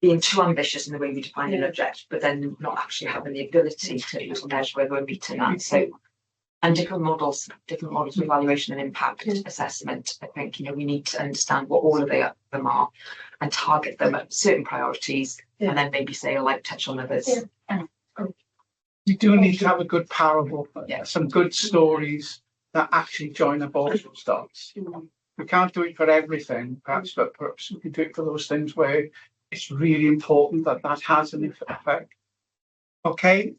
being too ambitious in the way we define an objective, but then not actually having the ability to measure whether we're meeting that. So, and different models of evaluation and impact assessment. I think we need to understand what all of them are and target them at certain priorities, and then maybe say, like, touch on others. You do need to have a good parable, some good stories that actually join up all those dots. We can't do it for everything, perhaps, but perhaps we can do it for those things where it's really important that has an effect. Okay,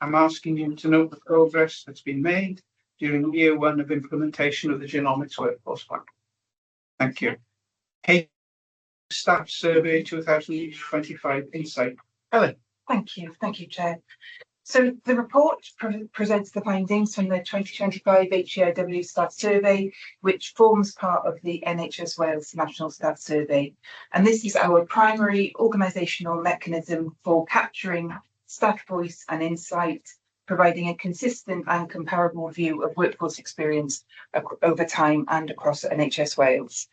I'm asking you to note the progress that's been made during year 1 of implementation of the Genomics Workforce Plan. Thank you. HEIW Staff Survey 2025 Insight. Helen. Thank you, Chair. So the report presents the findings from the 2025 HEIW Staff Survey, which forms part of the NHS Wales National Staff Survey. And this is our primary organisational mechanism for capturing staff voice and insight, providing a consistent and comparable view of workforce experience over time and across NHS Wales.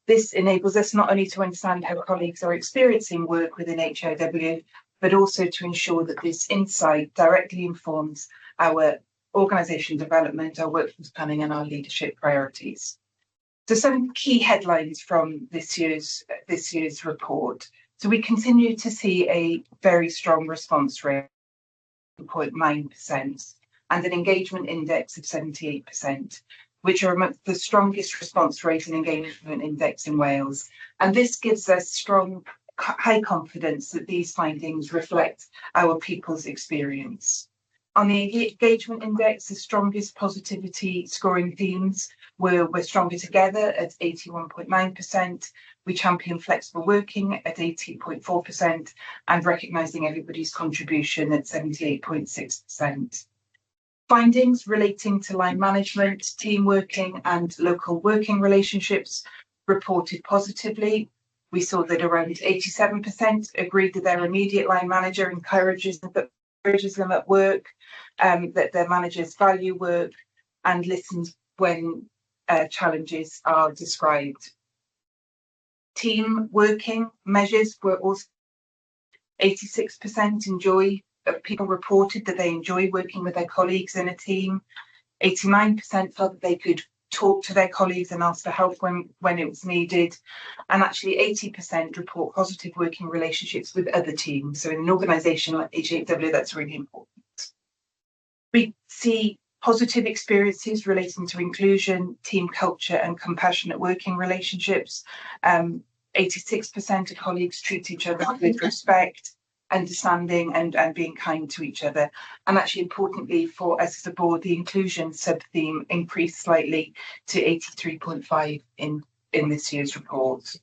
This enables us not only to understand how colleagues are experiencing work within HEIW, but also to ensure that this insight directly informs our organisation development, our workforce planning and our leadership priorities. So some key headlines from this year's report. So we continue to see a very strong response rate, 0.9%, and an engagement index of 78%, which are among the strongest response rate and engagement index in Wales. And this gives us high confidence that these findings reflect our people's experience. On the engagement index, the strongest positivity scoring themes were we're stronger together at 81.9%, we champion flexible working at 80.4%, and recognising everybody's contribution at 78.6%. Findings relating to line management, team working and local working relationships reported positively. We saw that around 87% agreed that their immediate line manager encourages them at work, that their managers value work and listens when challenges are described. Team working measures were also 86% people reported that they enjoy working with their colleagues in a team. 89% felt that they could talk to their colleagues and ask for help when it was needed, and actually 80% report positive working relationships with other teams. So in an organisation like HEIW, that's really important. We see positive experiences relating to inclusion, team culture and compassionate working relationships. 86% of colleagues treat each other with respect, understanding and being kind to each other. And actually importantly for us as a board, the inclusion sub-theme increased slightly to 83.5 in this year's report.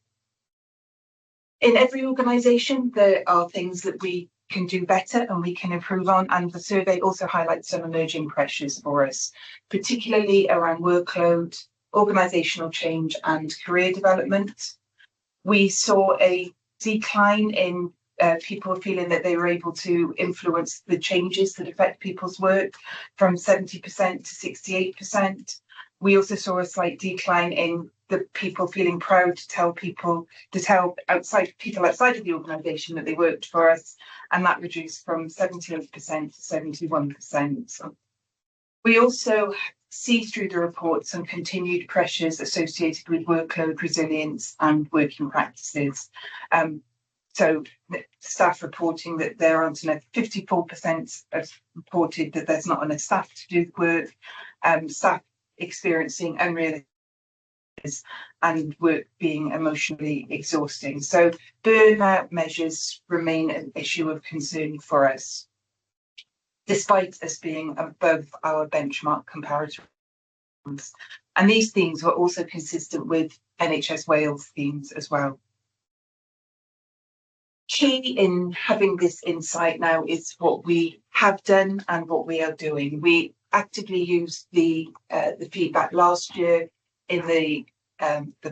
In every organisation, there are things that we can do better and we can improve on, and the survey also highlights some emerging pressures for us, particularly around workload, organisational change and career development. We saw a decline in people feeling that they were able to influence the changes that affect people's work from 70% to 68%. We also saw a slight decline in the people feeling proud to tell people people outside of the organisation that they worked for us, and that reduced from 78% to 71%. We also see through the report some continued pressures associated with workload resilience and working practices. So staff reporting that there aren't enough. 54% have reported that there's not enough staff to do the work. Staff experiencing unrealistic and work being emotionally exhausting. So burnout measures remain an issue of concern for us, despite us being above our benchmark comparator. And these themes were also consistent with NHS Wales themes as well. Key in having this insight now is what we have done and what we are doing. We actively used the feedback last year in the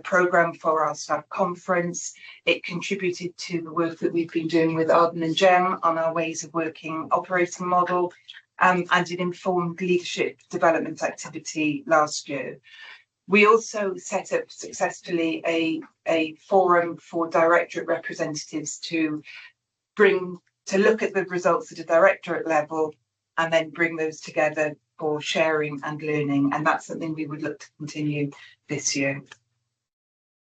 programme for our staff conference. It contributed to the work that we've been doing with Arden and Jem on our ways of working operating model, and it informed leadership development activity last year. We also set up successfully a forum for directorate representatives to look at the results at a directorate level and then bring those together for sharing and learning. And that's something we would look to continue this year.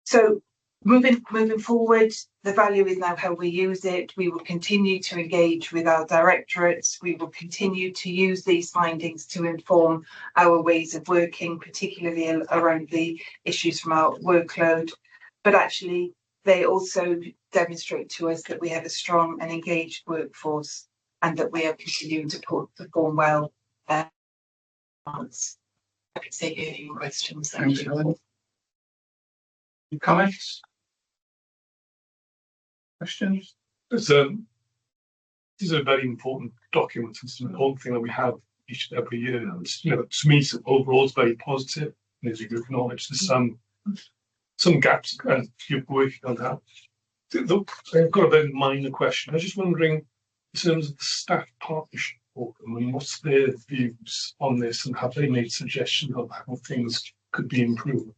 So moving forward, the value is now how we use it. We will continue to engage with our directorates. We will continue to use these findings to inform our ways of working, particularly around the issues from our workload. But actually, they also demonstrate to us that we have a strong and engaged workforce and that we are continuing to perform well. I could say any questions. Thanks, Helen. Any comments? Questions? This is a very important document. It's an important thing that we have each and every year. And to me, overall, it's very positive. And as you acknowledge, there's some gaps and you're working on that. I've got a very minor question. I was just wondering, in terms of the staff partnership program, what's their views on this, and have they made suggestions on how things could be improved?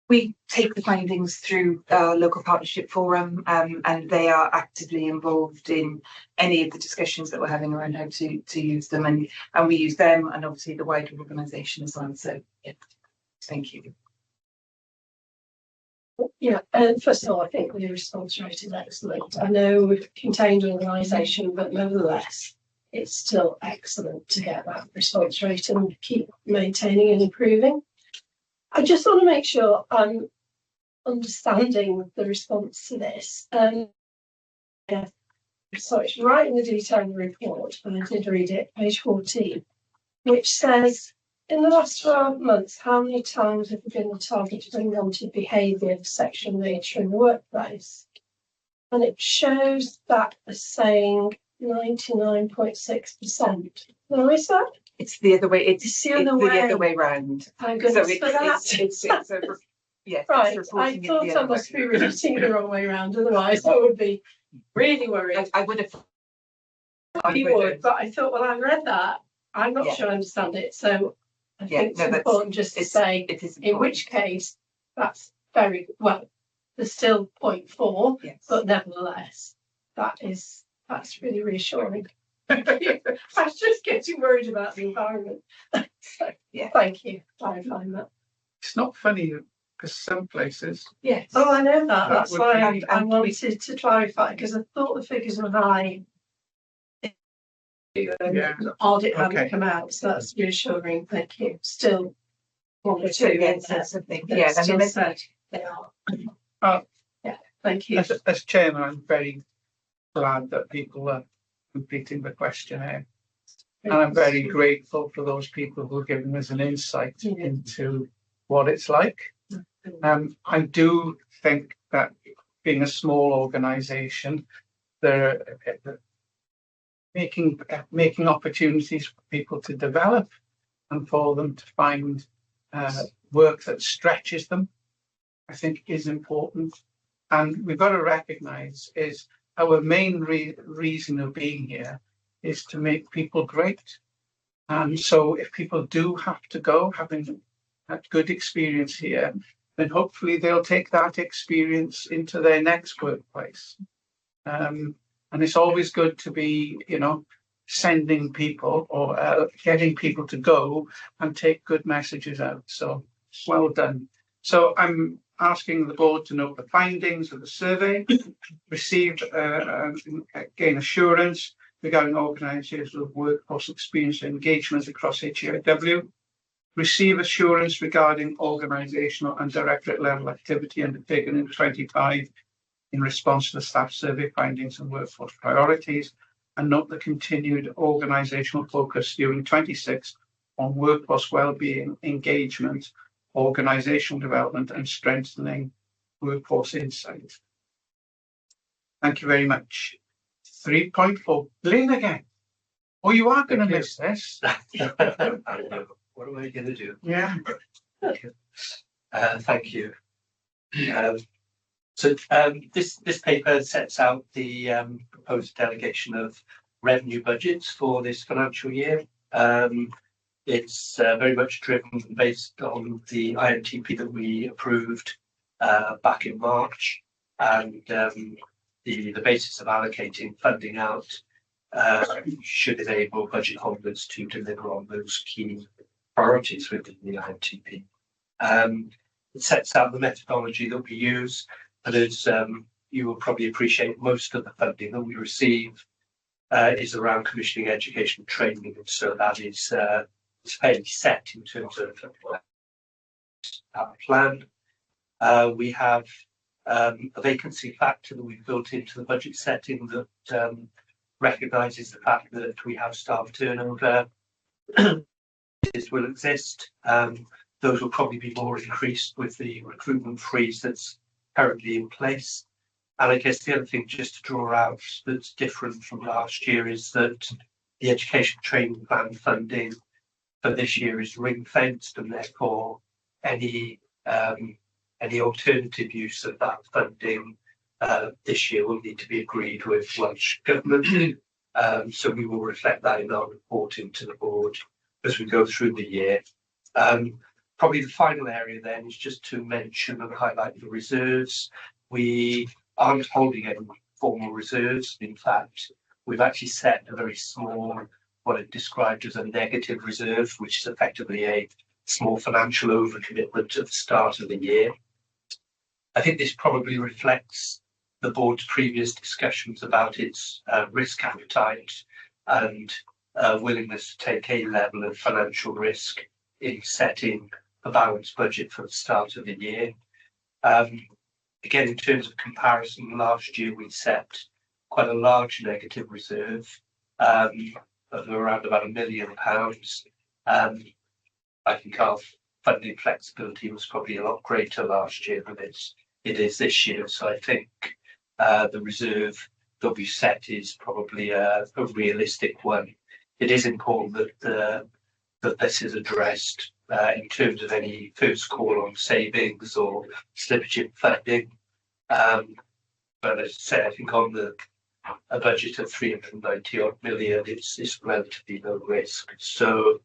We take the findings through our local partnership forum, and they are actively involved in any of the discussions that we're having around how to use them, and we use them and obviously the wider organisation as well. So yeah, thank you. Yeah, first of all, I think the response rate is excellent. I know we've contained organisation, but nevertheless, it's still excellent to get that response rate and keep maintaining and improving. I just want to make sure I'm understanding the response to this. Yeah, so it's right in the detail of the report, and I did read it, page 14, which says, in the last 12 months, how many times have you been the target of unwanted behaviour of sexual nature in the workplace? And it shows that as saying 99.6%. Now, is that? It's the other way. It's the other way round. Thank goodness for that. Yes. Right. I thought I must be reading the wrong way round. Otherwise, I would be really worried. I would have. You would, but I thought, well, I read that. I'm not sure I understand it. So I think it's important just to say, in which case, that's very well. There's still 0.4, but nevertheless, that's really reassuring. I was just getting worried about the environment. So, yeah, thank you for clarifying that. It's not funny because some places. Yes. Oh, I know that. That's why I wanted to clarify, because I thought the figures were high. Audit hadn't come out, so that's reassuring. Thank you. Still 1 or 2. Yeah, still said they are. Yeah, thank you. As chairman, I'm very glad that people are completing the questionnaire, and I'm very grateful for those people who are giving us an insight into what it's like. I do think that being a small organisation, they're making opportunities for people to develop and for them to find work that stretches them, I think is important. And we've got to recognise is our main reason of being here is to make people great. And so if people do have to go, having that good experience here, then hopefully they'll take that experience into their next workplace. And it's always good to be, sending people or getting people to go and take good messages out. So well done. So I'm asking the board to note the findings of the survey, received gain assurance regarding organisation of workforce experience and engagement across HEIW, receive assurance regarding organisational and directorate level activity undertaken in 25 in response to the staff survey findings and workforce priorities, and note the continued organisational focus during 26 on workforce wellbeing, engagement, organisational development and strengthening workforce insight. Thank you very much. 3.4, Lynn again. Oh, you are going to miss this. I know. What am I going to do? Yeah. Thank you. This paper sets out the proposed delegation of revenue budgets for this financial year. It's very much driven based on the IMTP that we approved back in March, and the basis of allocating funding out should enable budget holders to deliver on those key priorities within the IMTP. It sets out the methodology that we use, and as you will probably appreciate, most of the funding that we receive is around commissioning, education, training, and so that is fairly set in terms of our plan. We have a vacancy factor that we've built into the budget setting that recognises the fact that we have staff turnover. This will exist. Those will probably be more increased with the recruitment freeze that's currently in place. And I guess the other thing just to draw out that's different from last year is that the education training plan funding for this year is ring fenced, and therefore any alternative use of that funding this year will need to be agreed with Welsh Government. So we will reflect that in our reporting to the board as we go through the year. Probably the final area then is just to mention and highlight the reserves. We aren't holding any formal reserves. In fact, we've actually set a very small, what I described as a negative reserve, which is effectively a small financial overcommitment at the start of the year. I think this probably reflects the board's previous discussions about its risk appetite and willingness to take a level of financial risk in setting a balanced budget for the start of the year. Again, in terms of comparison, last year we set quite a large negative reserve of around about £1 million. I think our funding flexibility was probably a lot greater last year than it is this year. So I think the reserve that we set is probably a realistic one. It is important that this is addressed in terms of any first call on savings or slippage in funding. But as I say, I think on a budget of 390 odd million, it's relatively low risk. So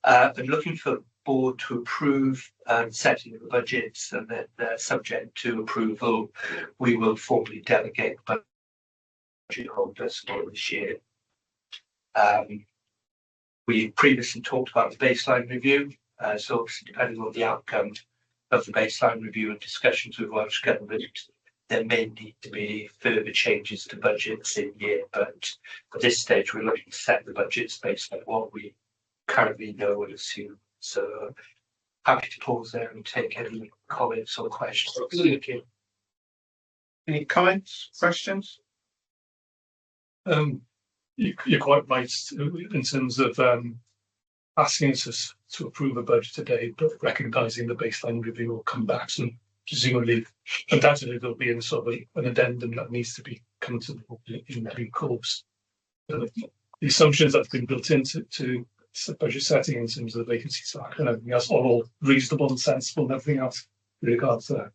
I'm looking for the board to approve setting the budgets, and then subject to approval, we will formally delegate the budget holders for this year. We previously talked about the baseline review, so obviously depending on the outcome of the baseline review and discussions with Welsh Government, there may need to be further changes to budgets in year, but at this stage we're looking to set the budgets based on what we currently know and assume. So happy to pause there and take any comments or questions. Thank you. Any comments, questions? You're quite right in terms of asking us to approve a budget today, but recognising the baseline review will come back, and presumably, undoubtedly, there'll be an addendum that needs to be come to the board in due course. The assumptions that have been built into budget setting in terms of the vacancy cycle and everything else are all reasonable and sensible, and everything else with regards to that.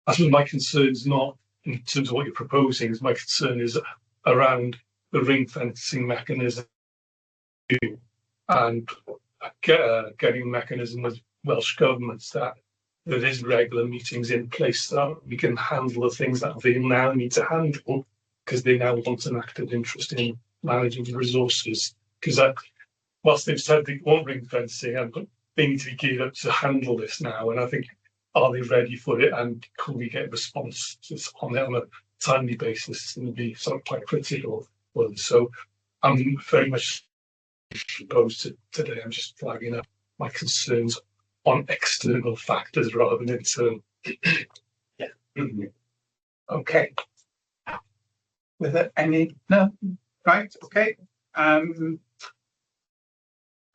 I suppose my concern is not in terms of what you're proposing. My concern is around the ring fencing mechanism and getting a mechanism with Welsh governments that there is regular meetings in place so that we can handle the things that they now need to handle, because they now want an active interest in managing the resources. Because whilst they've said they want ring fencing, they need to be geared up to handle this now. And I think are they ready for it, and can we get responses on it on a timely basis? It's going to be sort of quite critical for them. So I'm very much opposed to today. I'm just flagging up my concerns on external factors rather than internal. Yeah. Okay. With it, any no? Right. Okay. I'm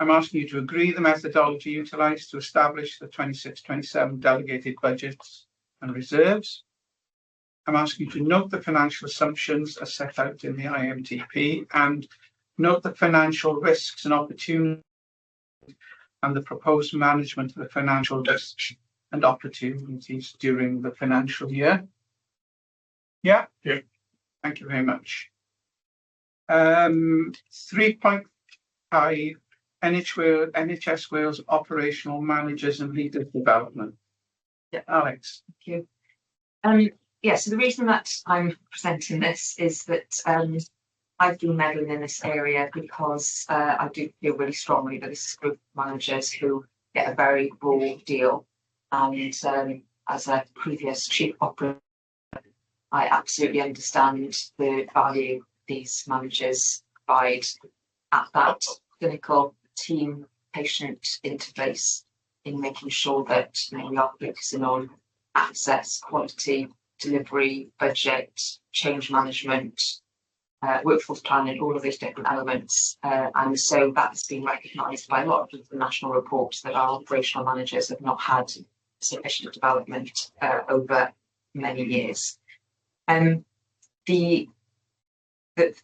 asking you to agree the methodology utilised to establish the 26-27 delegated budgets and reserves. I'm asking you to note the financial assumptions as set out in the IMTP and note the financial risks and opportunities and the proposed management of the financial risks and opportunities during the financial year. Yeah? Yeah. Thank you very much. 3.5 NHS Wales operational managers and leaders development. Yeah. Alex. Thank you. Yeah, so the reason that I'm presenting this is that I've been meddling in this area because I do feel really strongly that this is a group of managers who get a very raw deal. And as a previous chief operator, I absolutely understand the value these managers provide at that clinical team patient interface in making sure that we are focusing on access, quality, delivery, budget, change management, workforce planning, all of those different elements. And so that's been recognised by a lot of the national reports that our operational managers have not had sufficient development over many years.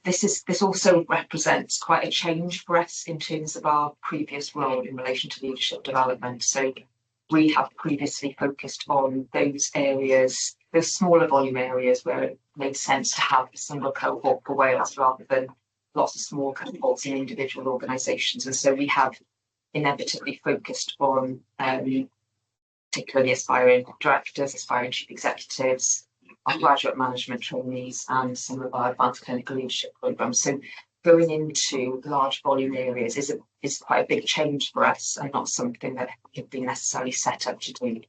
This also represents quite a change for us in terms of our previous role in relation to leadership development. So we have previously focused on those areas, those smaller volume areas where it made sense to have a single cohort for Wales rather than lots of small cohorts in individual organisations. And so we have inevitably focused on particularly aspiring directors, aspiring chief executives, our graduate management trainees, and some of our advanced clinical leadership programmes. So going into large volume areas is quite a big change for us and not something that had been necessarily set up to do.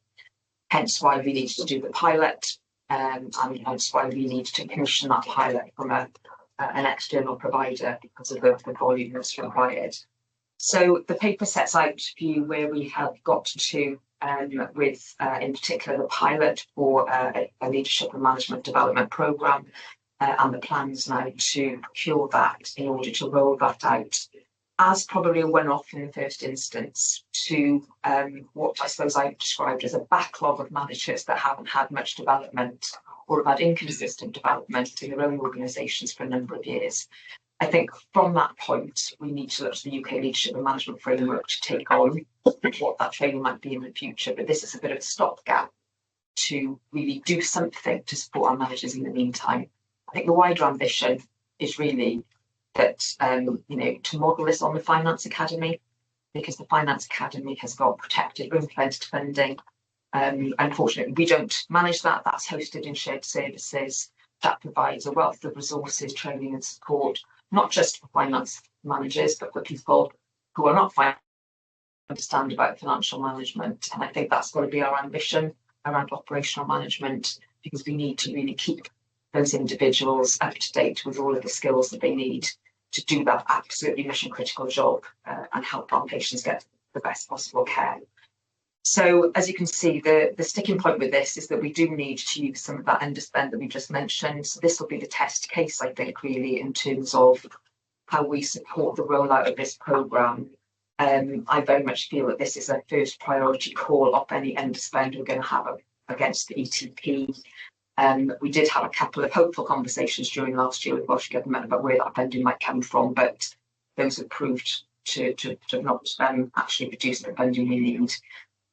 Hence why we needed to do the pilot, and hence why we need to commission that pilot from an external provider because of the volume that's required. So the paper sets out for you where we have got to with, in particular, the pilot for a leadership and management development programme and the plans now to procure that in order to roll that out as probably a one-off in the first instance to what I suppose I've described as a backlog of managers that haven't had much development or have had inconsistent development in their own organisations for a number of years. I think from that point, we need to look to the UK Leadership and Management Framework to take on what that training might be in the future. But this is a bit of a stopgap to really do something to support our managers in the meantime. I think the wider ambition is really that, to model this on the Finance Academy, because the Finance Academy has got protected ring-fenced funding. Unfortunately, we don't manage that. That's hosted in shared services. That provides a wealth of resources, training and support, not just for finance managers, but for people who are not understand about financial management. And I think that's got to be our ambition around operational management, because we need to really keep those individuals up to date with all of the skills that they need to do that absolutely mission critical job and help our patients get the best possible care. So as you can see, the sticking point with this is that we do need to use some of that underspend that we just mentioned. So this will be the test case, I think, really, in terms of how we support the rollout of this programme. I very much feel that this is a first priority call of any underspend we're going to have against the ETP. We did have a couple of hopeful conversations during last year with Welsh Government about where that funding might come from, but those have proved to not actually produce the funding we need.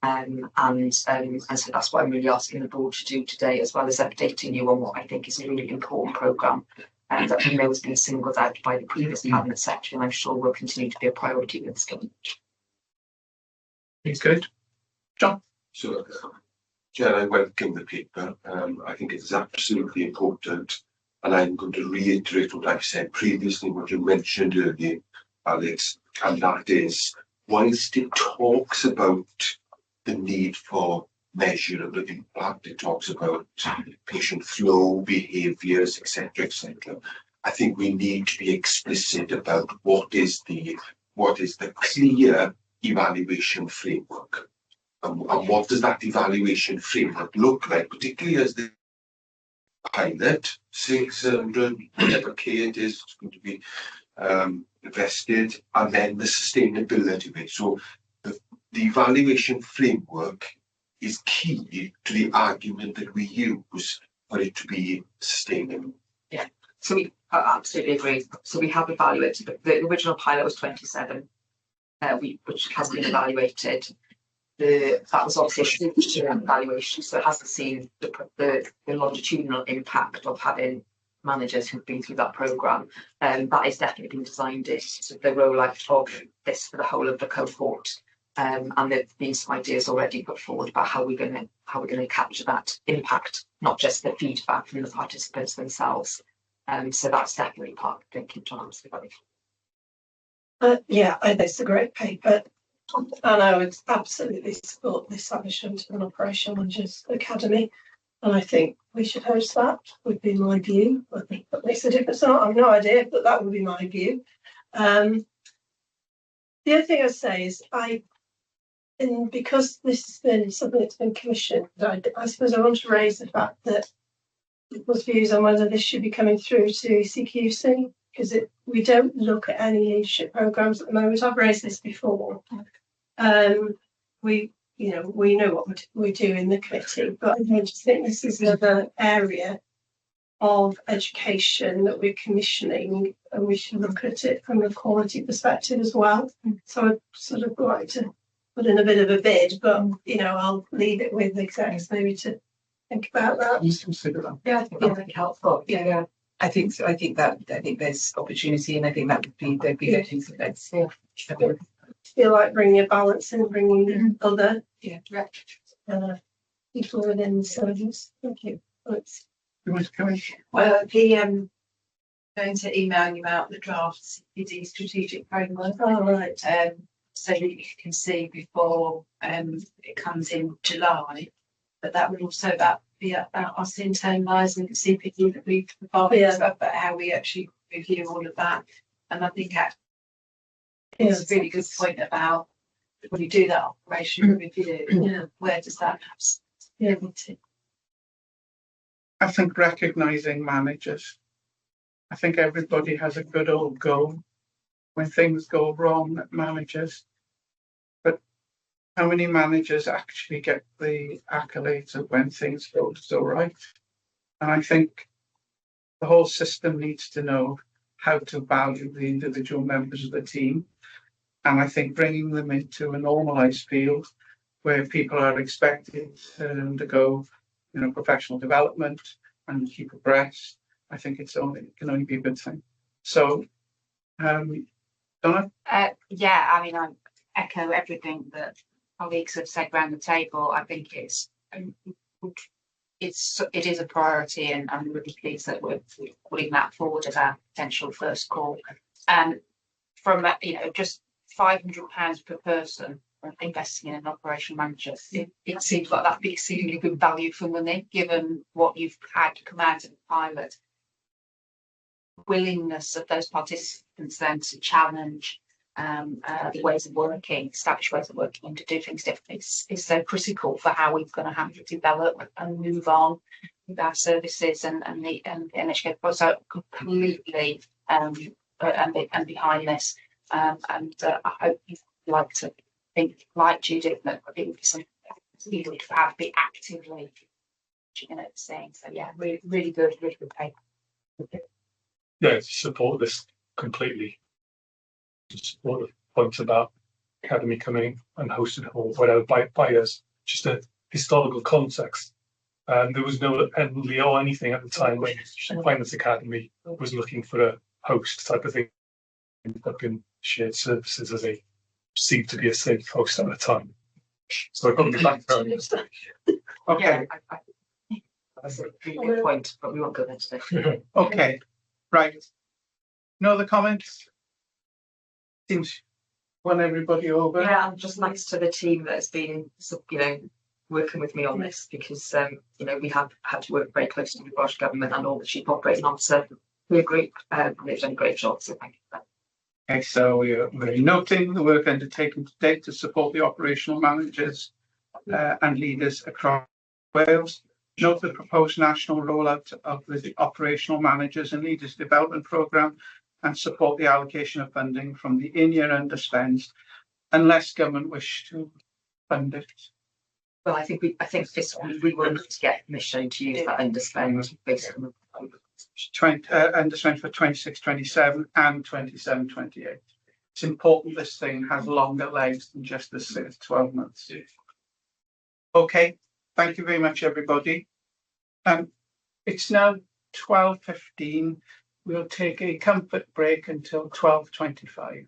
And so that's what I'm really asking the board to do today, as well as updating you on what I think is a really important programme that we know has been singled out by the previous cabinet secretary, and I'm sure will continue to be a priority with this government. It's good. John? So, Chair, I welcome the paper. I think it's absolutely important, and I'm going to reiterate what I've said previously, what you mentioned earlier, Alex, and that is, whilst it talks about the need for measurable impact. It talks about patient flow, behaviours, etc., etc. I think we need to be explicit about what is the clear evaluation framework, and what does that evaluation framework look like, particularly as the pilot 600 whatever K it is going to be invested, and then the sustainability of it. So the evaluation framework is key to the argument that we use for it to be sustainable. Yeah, so we absolutely agree. So we have evaluated, the original pilot was 27, which has been evaluated. That was obviously a short-term evaluation, so it hasn't seen the longitudinal impact of having managers who've been through that programme. That is definitely been designed into the rollout of this for the whole of the cohort. And there've been some ideas already put forward about how we're going to capture that impact, not just the feedback from the participants themselves. So that's definitely part of thinking, John. Yeah, I think it's a great paper, and I would absolutely support the establishment of an Operation Managers Academy, and I think we should host that, would be my view. I think that makes a difference or not, I have no idea, but that would be my view. The other thing I'd say is because this has been something that's been commissioned, I suppose I want to raise the fact that people's views on whether this should be coming through to CQC, because we don't look at any leadership programmes at the moment. I've raised this before. We know what we do in the committee, but I just think this is another area of education that we're commissioning, and we should look at it from a quality perspective as well. So I'd sort of like to put in a bit of a bid, but I'll leave it with the execs maybe to think about that. You consider that. Yeah, I think that would be helpful. Yeah. I think so. I think there's opportunity, and I think that would be they'd be getting some beds. Yeah. I feel like bringing a balance in, bringing other people within the service. Thank you. Thanks. Well, going to email you out the draft CPD strategic framework. Oh, right. So that you can see before it comes in July. But that would also be about us internalising the CPD that we provide, but how we actually review all of that. And I think it's a really good point about when you do that operation review, where does that have to? I think recognising managers. I think everybody has a good old go when things go wrong at managers. But how many managers actually get the accolades of when things go so right? And I think the whole system needs to know how to value the individual members of the team. And I think bringing them into a normalised field where people are expected to undergo, professional development and keep abreast, I think it can only be a good thing. So, Donna? Yeah, I mean, I echo everything that colleagues have said around the table. I think it is a priority, and I'm really pleased that we're putting that forward as our potential first call. From just £500 per person investing in an operation manager, it seems like that'd be exceedingly good value for money, given what you've had come out of the pilot. Willingness of those participants then to challenge the ways of working, established ways of working, and to do things differently is so critical for how we're going to have to develop and move on with our services and the NHK. So completely and behind this, and I hope you'd like to think like Judith that it would be something you would have to be actively saying. So yeah, really good paper. Yeah, support this completely. To support the points about Academy coming and hosted or whatever by us, just a historical context. There was no Emily or anything at the time when Finance Academy was looking for a host type of thing that can shared services as a perceived to be a safe host at the time. So I've got the background. Okay. Yeah, that's a really good point, but we won't go there today. Okay. Right. No other comments? Seems won everybody over. Yeah, I'm just thanks to the team that has been, working with me on this because you know, we have had to work very closely with Welsh Government and all the Chief Operating Officer for the group, and they've done a great job. So thank you for that. Okay, so we're noting the work undertaken to date to support the operational managers and leaders across Wales. Note the proposed national rollout of the operational managers and leaders development programme and support the allocation of funding from the in-year underspends unless government wish to fund it. Well, I think this we will need to get permission to use that underspend based on Underspend for 26-27 and 27-28. It's important this thing has longer legs than just the 12 months. Okay, thank you very much, everybody. It's now 12:15. We'll take a comfort break until 12:25.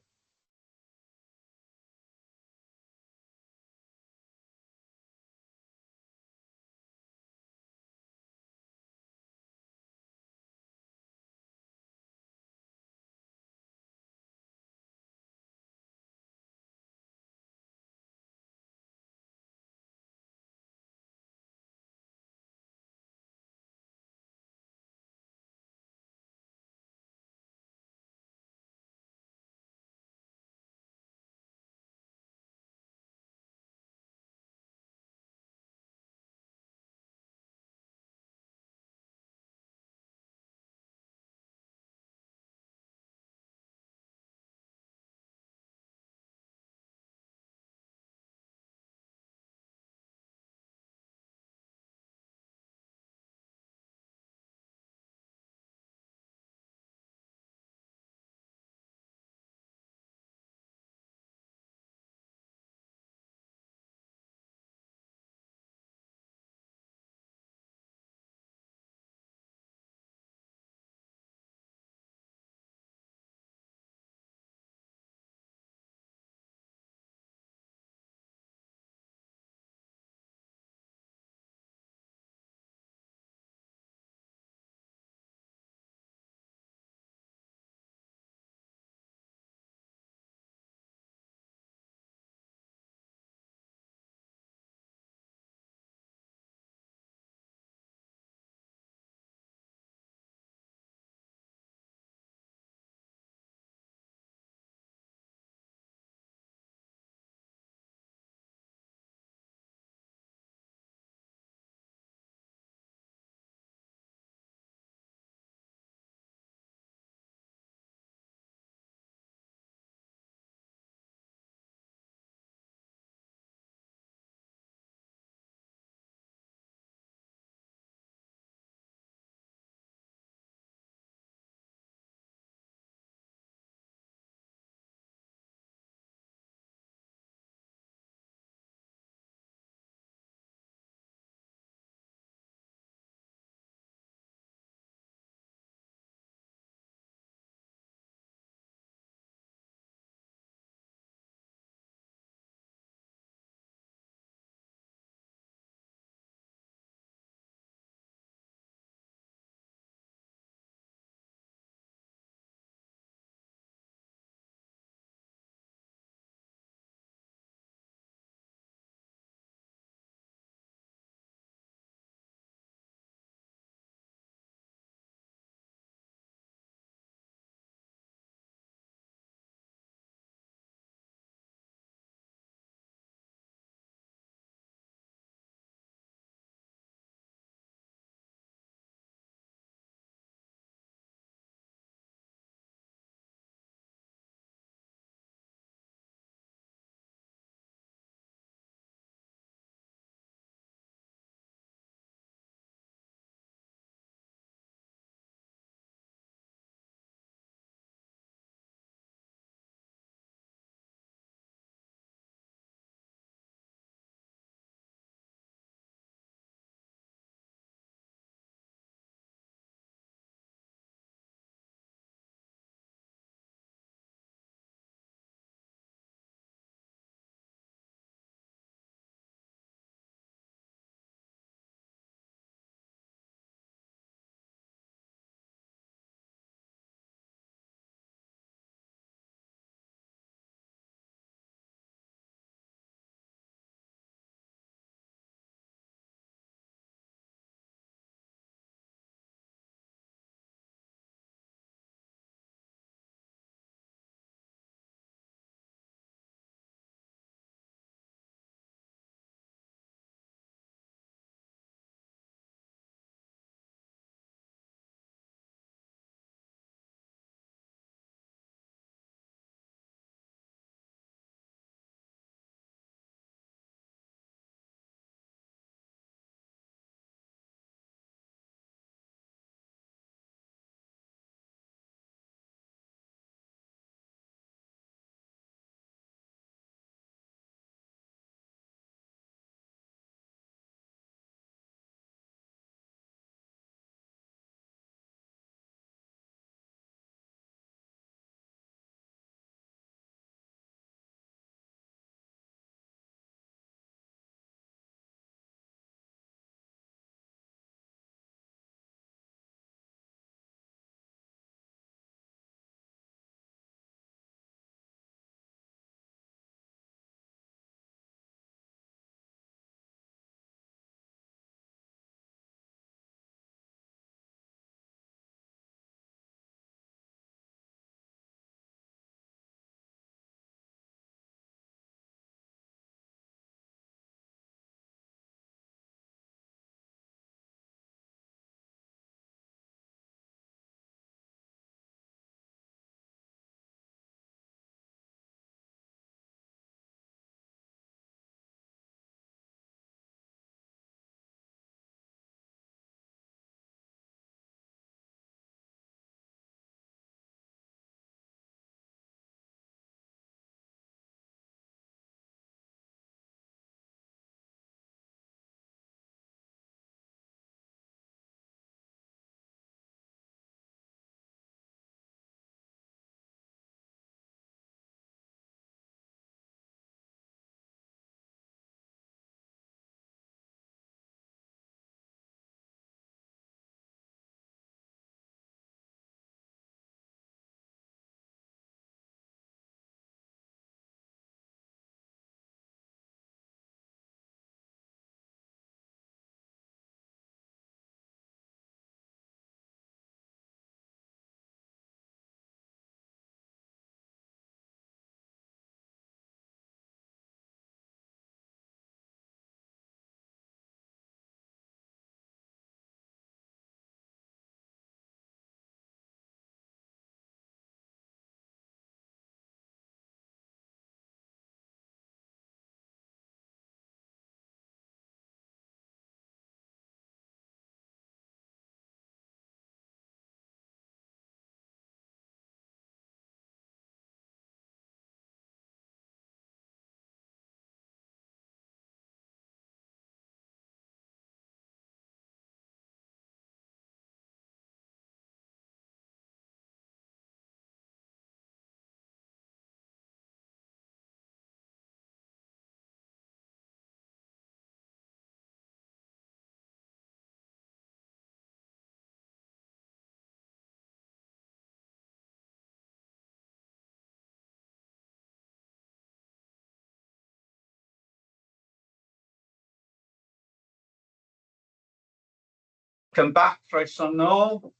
come back fresh on all,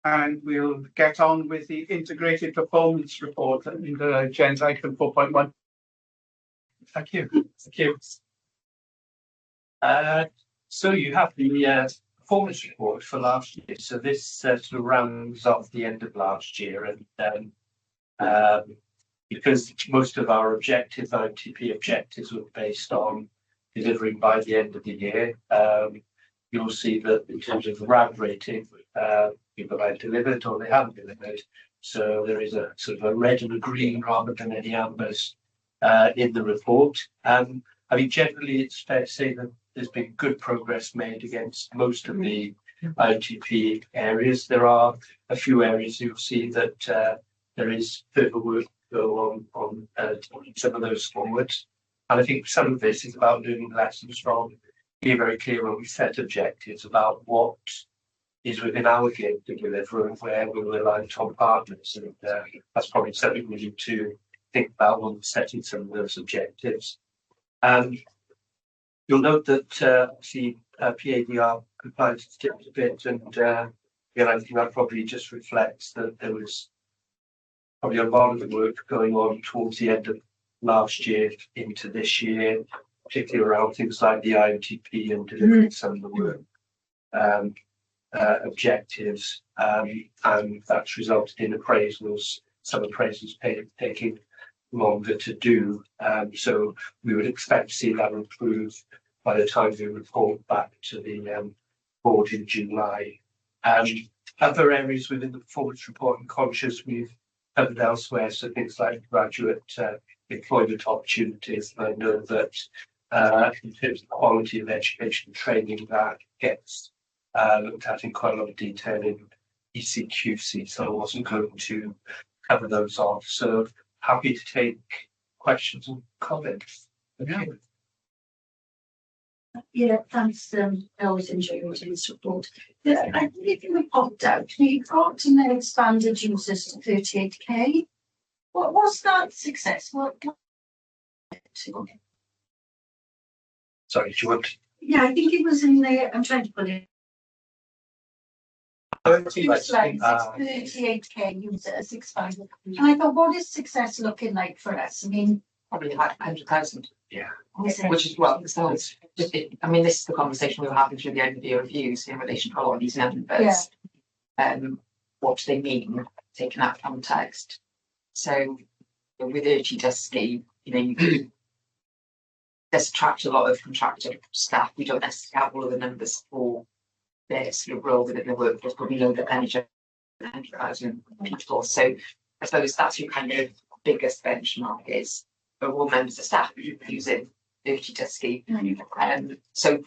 and we'll get on with the integrated performance report under agenda item 4.1. Thank you. Thank you. So you have the performance report for last year. So this sort of rounds off the end of last year, and because most of our objectives, IMTP objectives, were based on delivering by the end of the year, you'll see that in terms of the RAD rating, people have delivered or they haven't delivered. So there is a sort of a red and a green rather than any ambers in the report. I mean, generally, it's fair to say that there's been good progress made against most of the IMTP areas. There are a few areas you'll see that there is further work to go on some of those forwards. And I think some of this is about learning lessons from being very clear when we set objectives about what is within our game to deliver and where we will rely on partners. And that's probably something we need to think about when we're setting some of those objectives. You'll note that the PADR compliance has dipped a bit, and again, I think that probably just reflects that there was probably a lot of the work going on towards the end of last year into this year, particularly around things like the IMTP and delivering some of the work objectives, and that's resulted in appraisals, some appraisals taking longer to do. So we would expect to see that improve by the time we report back to the board in July. Other areas within the performance report and conscious we've covered elsewhere, so things like graduate employment opportunities. And I know that in terms of the quality of education and training, that gets looked at in quite a lot of detail in ECQC, so I wasn't going to cover those off. So happy to take questions and comments. Okay. Yeah, thanks. I always enjoy reading this report. I think we popped out. We've got and then expanded users to 38k. What was that success? What? Sorry, do you want? Yeah, I think it was in there. I'm trying to put it. 38k users expanded. And I thought, what is success looking like for us? I mean, Probably like 100,000. Yeah. Which is well, so I mean, this is the conversation we were having through the end of the reviews in relation to a lot of these numbers. What do they mean, taken out of context? So with HEIW, you know, there's attract a lot of contractor staff. We don't necessarily have all of the numbers for their sort of role within the workforce, but we know that manage 100,000 people. So I suppose that's your kind of biggest benchmark is all members of staff using HEIW. So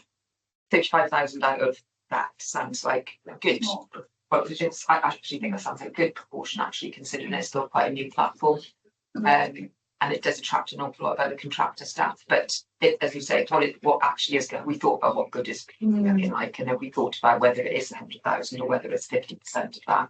35,000 out of that sounds like a good, but I actually think that sounds like a good proportion, actually, considering it's still quite a new platform. And it does attract an awful lot of other contractor staff. But it, as you say, what actually is good, we thought about what good is looking like, and then we thought about whether it is 100,000 or whether it's 50% of that.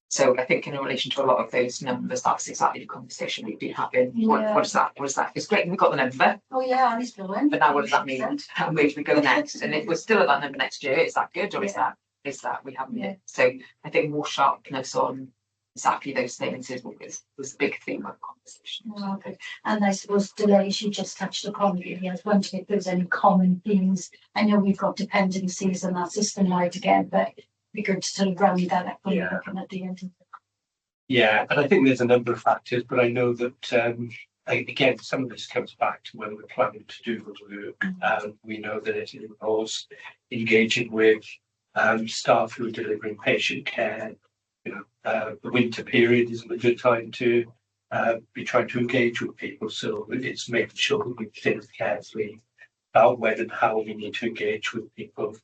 So I think in relation to a lot of those numbers, that's exactly the conversation we've been having. What is that? What is that? It's great, we've got the number. Oh yeah, and it's brilliant. But now what does that mean? And where do we go next? And if we're still at that number next year, is that good or is that we haven't yet? So I think more sharpness on exactly those things was a big theme of the conversation. Okay. And I suppose delays you just touched upon really. I was wondering if there's any common themes. I know we've got dependencies and that system wide again, but it'd be good to sort of round that up when you're looking at the end. Yeah, and I think there's a number of factors, but I know that again, some of this comes back to when we're planning to do the work. We know that it involves engaging with staff who are delivering patient care. You know, the winter period isn't a good time to be trying to engage with people, so it's making sure that we think carefully about when and how we need to engage with people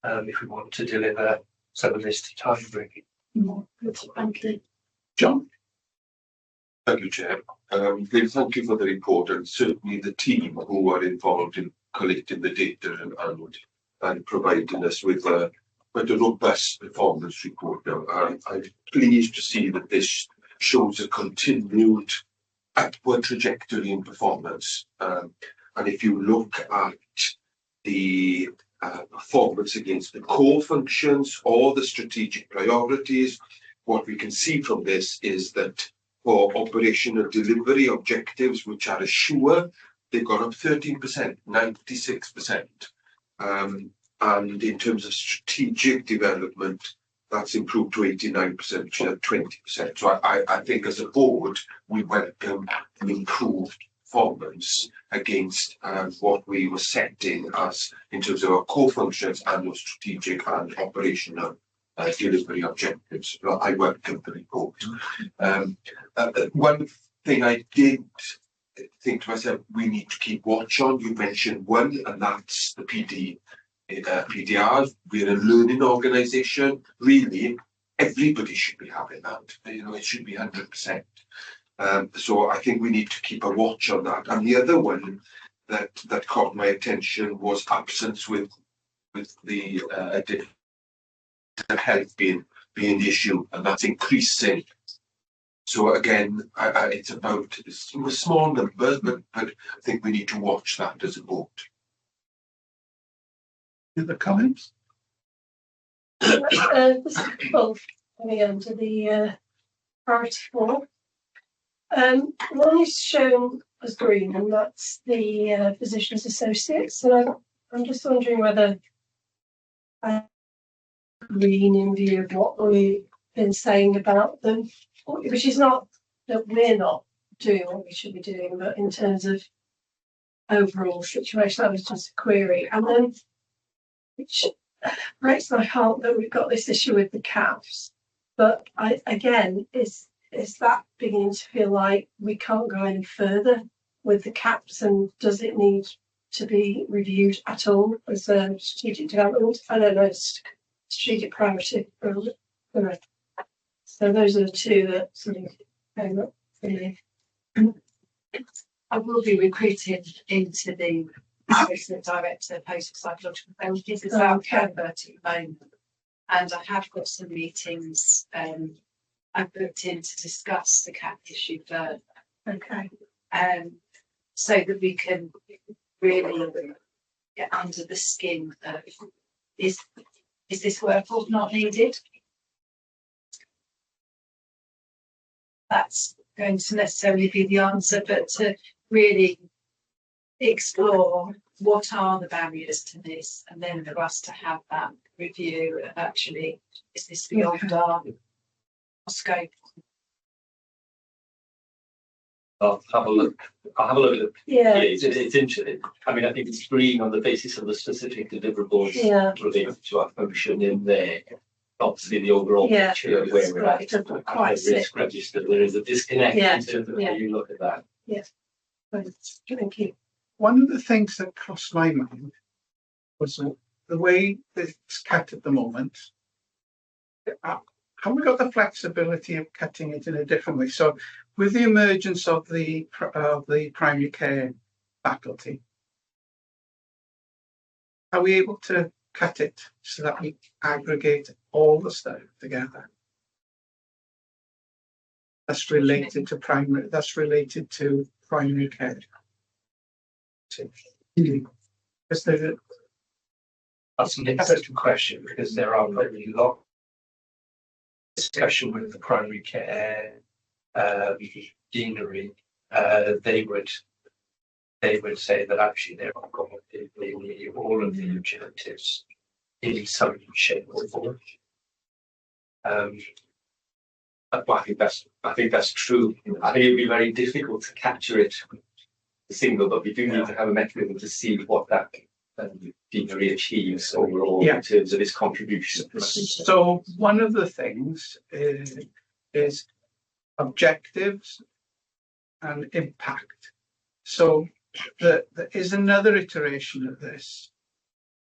if we want to deliver some of this to time, really. Thank you. John. Thank you, Chair. Thank you for the report, and certainly the team who are involved in collecting the data and providing us with quite a robust performance report. Now, I'm pleased to see that this shows a continued upward trajectory in performance. And if you look at the performance against the core functions or the strategic priorities. What we can see from this is that for operational delivery objectives, which are assured, they've gone up 13%, 96%. And in terms of strategic development, that's improved to 89%, which is 20%. So I think as a board, we welcome an improved performance against what we were setting as in terms of our core functions and our strategic and operational delivery objectives. Well, I welcome the report. One thing I did think to myself, we need to keep watch on. You mentioned one, and that's the PDRs. We're a learning organisation. Really, everybody should be having that. You know, it should be 100%. So I think we need to keep a watch on that. And the other one that caught my attention was absence with the health being the issue, and that's increasing. So again, it's about small numbers, but I think we need to watch that as a board. Other comments? This is both coming under the priority 4. One is shown as green, and that's the physicians associates. So I'm just wondering whether green in view of what we've been saying about them, which is not that we're not doing what we should be doing, but in terms of overall situation, that was just a query. And then, which breaks my heart that we've got this issue with the caps, but is that beginning to feel like we can't go any further with the caps, and does it need to be reviewed at all as a strategic development? I don't know, strategic priority. So those are the two that sort of came up for me. I will be recruited into the assistant director post for psychological therapy. This is our Canberra at the moment, and I have got some meetings I've booked in to discuss the cap issue further. Okay. So that we can really get under the skin of is this workforce not needed? That's going to necessarily be the answer, but to really explore what are the barriers to this, and then for us to have that review of actually, is this beyond our scope? I'll have a look at it. Yeah. It's interesting. I mean, I think it's green on the basis of the specific deliverables related to our function in there. Obviously, the overall picture of where we're at, the risk register, there is a disconnect in terms of how you look at that. Yes. Thank you. One of the things that crossed my mind was the way it's cut at the moment. Have we got the flexibility of cutting it in a different way? So, with the emergence of the primary care faculty, are we able to cut it so that we aggregate all the stuff together? That's related to primary. That's related to primary care. That's an interesting question, because there are probably a lot of discussion with the primary care deanery. They would say that actually they're accommodating all of the objectives in some shape or form. I think that's true. I think it'd be very difficult to capture it single, but we do need to have a mechanism to see what that degree achieves overall in terms of its contribution. So one of the things is objectives and impact. So there is another iteration of this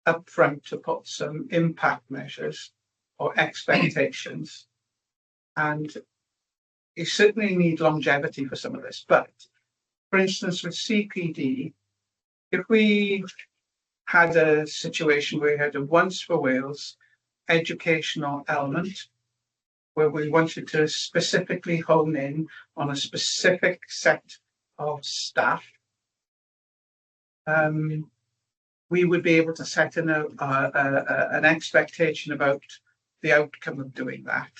up front to put some impact measures or expectations, and you certainly need longevity for some of this. But for instance, with CPD, if we had a situation where we had a Once for Wales educational element, where we wanted to specifically hone in on a specific set of staff, we would be able to set an expectation about the outcome of doing that.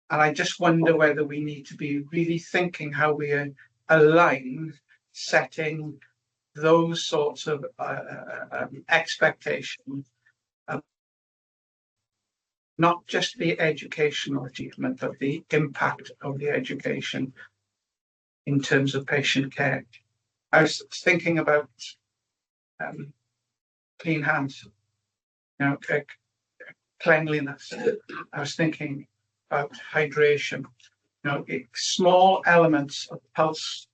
And I just wonder whether we need to be really thinking how we align setting those sorts of expectations, not just the educational achievement, but the impact of the education in terms of patient care. I was thinking about clean hands, cleanliness. I was thinking about hydration. Small elements of pulse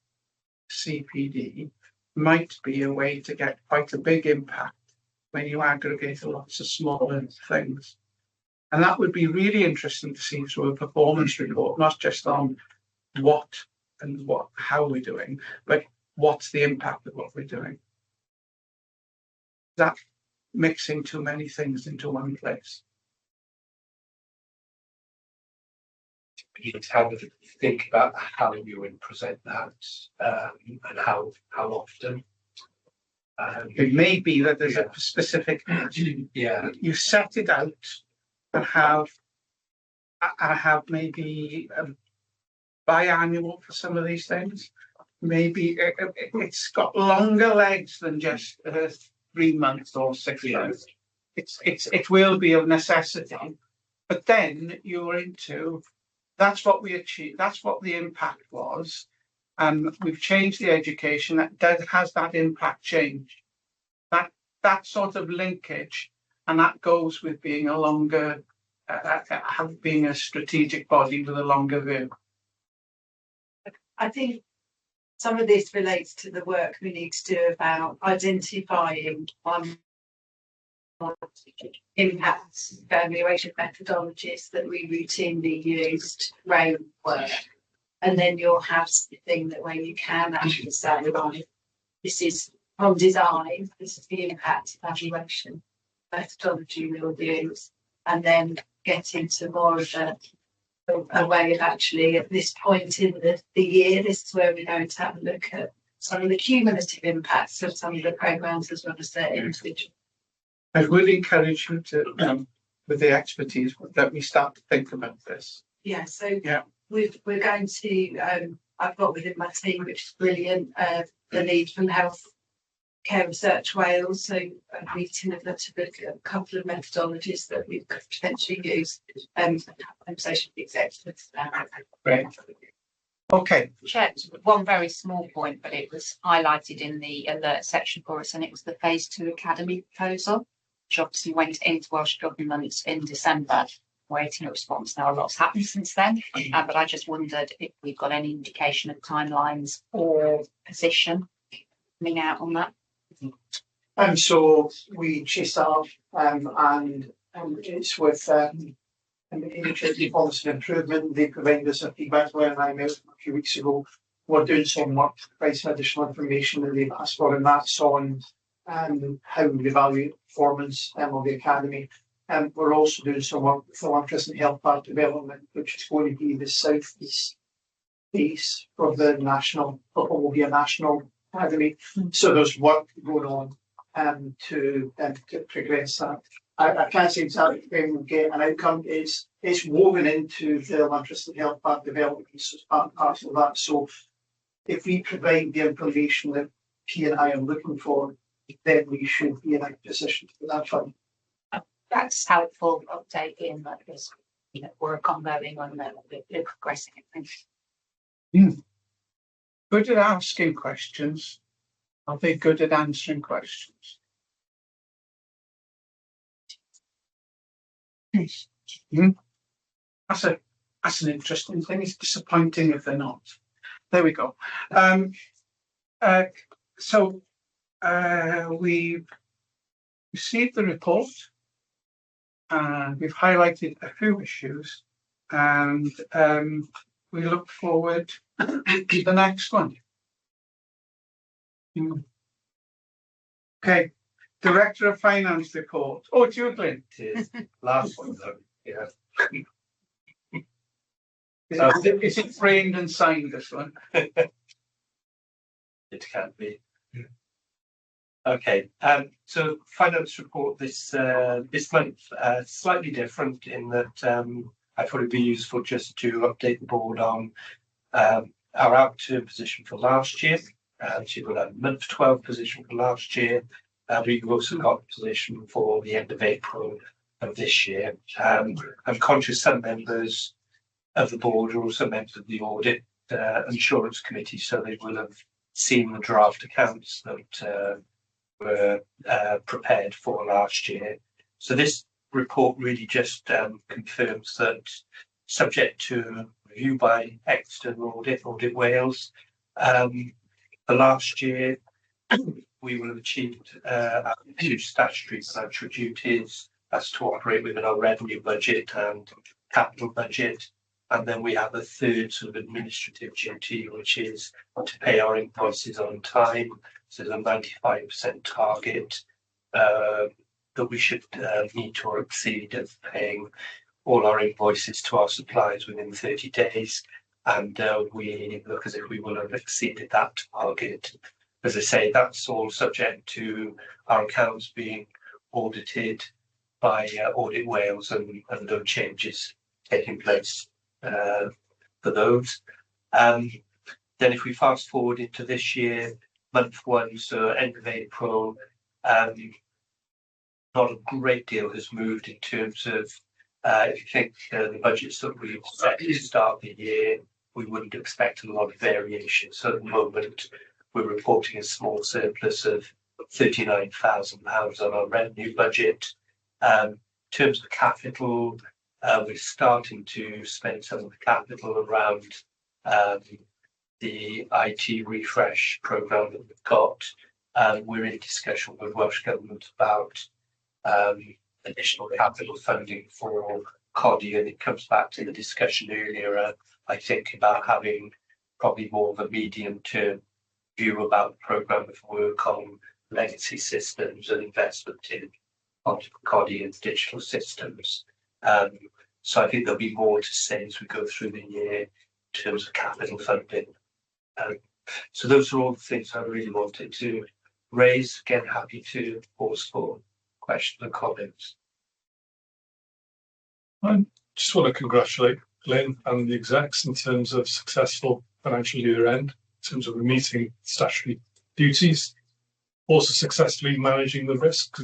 CPD might be a way to get quite a big impact when you aggregate lots of smaller things. And that would be really interesting to see through a performance report, not just on how we're doing, but what's the impact of what we're doing. That mixing too many things into one place. You need to have a think about how you would present that and how often. It may be that there's a specific. You set it out and have maybe biannual for some of these things. Maybe it's got longer legs than just 3 months or 6 months. It will be a necessity, but then you're into. That's what we achieved. That's what the impact was, and we've changed the education. That has that impact change. That sort of linkage, and that goes with being a longer, being a strategic body with a longer view. I think some of this relates to the work we need to do about identifying impacts evaluation methodologies that we routinely use to frame work, and then you'll have something that where you can actually say, right, this is from design, this is the impact evaluation methodology we'll use, and then get into more of a way of actually at this point in the year, this is where we're going to have a look at some of the cumulative impacts of some of the programmes as well as their individual. I would encourage you to, with the expertise, that we start to think about this. Yeah, so we're going to, I've got within my team, which is brilliant, the lead from Health Care Research Wales, so a meeting of that to look at a couple of methodologies that we could potentially use conversation with the executives. Great. Okay. Chair, one very small point, but it was highlighted in the alert section for us, and it was the Phase 2 Academy proposal, which obviously went into Welsh Government in December, waiting a response. Now, a lot's happened since then, but I just wondered if we've got any indication of timelines or position coming out on that. And so we chased up and it's with initiative policy improvement. They provided us a feedback letter and I met a few weeks ago. We're doing some work to provide some additional information that they've asked for, and that's on how we evaluate performance of the academy. And we're also doing some work with philanthropist and health park development, which is going to be the southeast base for the national, what will be a national academy. So there's work going on to progress that. I can't say exactly when we'll get an outcome. It's woven into the philanthropist and health park development as part of that. So if we provide the information that P and I are looking for, then we should be in a position to put that fund. That's helpful update in that there's work ongoing on that, we're progressing it. Thanks. Good at asking questions. Are they good at answering questions? That's an interesting thing. It's disappointing if they're not. There we go. So we've received the report and we've highlighted a few issues, and we look forward to the next one. Okay, Director of Finance report. Oh, it's you, Glyn. It is. Last one though. Yeah. Is it framed and signed, this one? It can be. Okay, so finance report this month slightly different in that I thought it'd be useful just to update the board on our outturn position for last year. So you've got a month 12 position for last year. We've also got a position for the end of April of this year. I'm conscious some members of the board are also members of the audit insurance committee, so they will have seen the draft accounts that were prepared for last year. So this report really just confirms that, subject to review by external Audit Wales, for last year we will have achieved our statutory financial duties as to operate within our revenue budget and capital budget. And then we have a third sort of administrative duty, which is to pay our invoices on time. So there's a 95% target that we should meet or exceed of paying all our invoices to our suppliers within 30 days. And we look as if we will have exceeded that target. As I say, that's all subject to our accounts being audited by Audit Wales and no changes taking place for those. Then if we fast forward into this year, month 1, so end of April, not a great deal has moved in terms of if you think the budgets that we set to start the year, we wouldn't expect a lot of variation. So at the moment, we're reporting a small surplus of £39,000 on our revenue budget. In terms of capital, we're starting to spend some of the capital around the IT refresh programme that we've got. We're in discussion with Welsh Government about additional capital funding for CODI, and it comes back to the discussion earlier, I think, about having probably more of a medium-term view about the programme of work on legacy systems and investment in CODI and digital systems. So I think there'll be more to say as we go through the year in terms of capital funding. So those are all the things I really wanted to raise. Again, happy to pause for questions and comments. I just want to congratulate Glenn and the execs in terms of successful financial year end, in terms of meeting statutory duties, also successfully managing the risks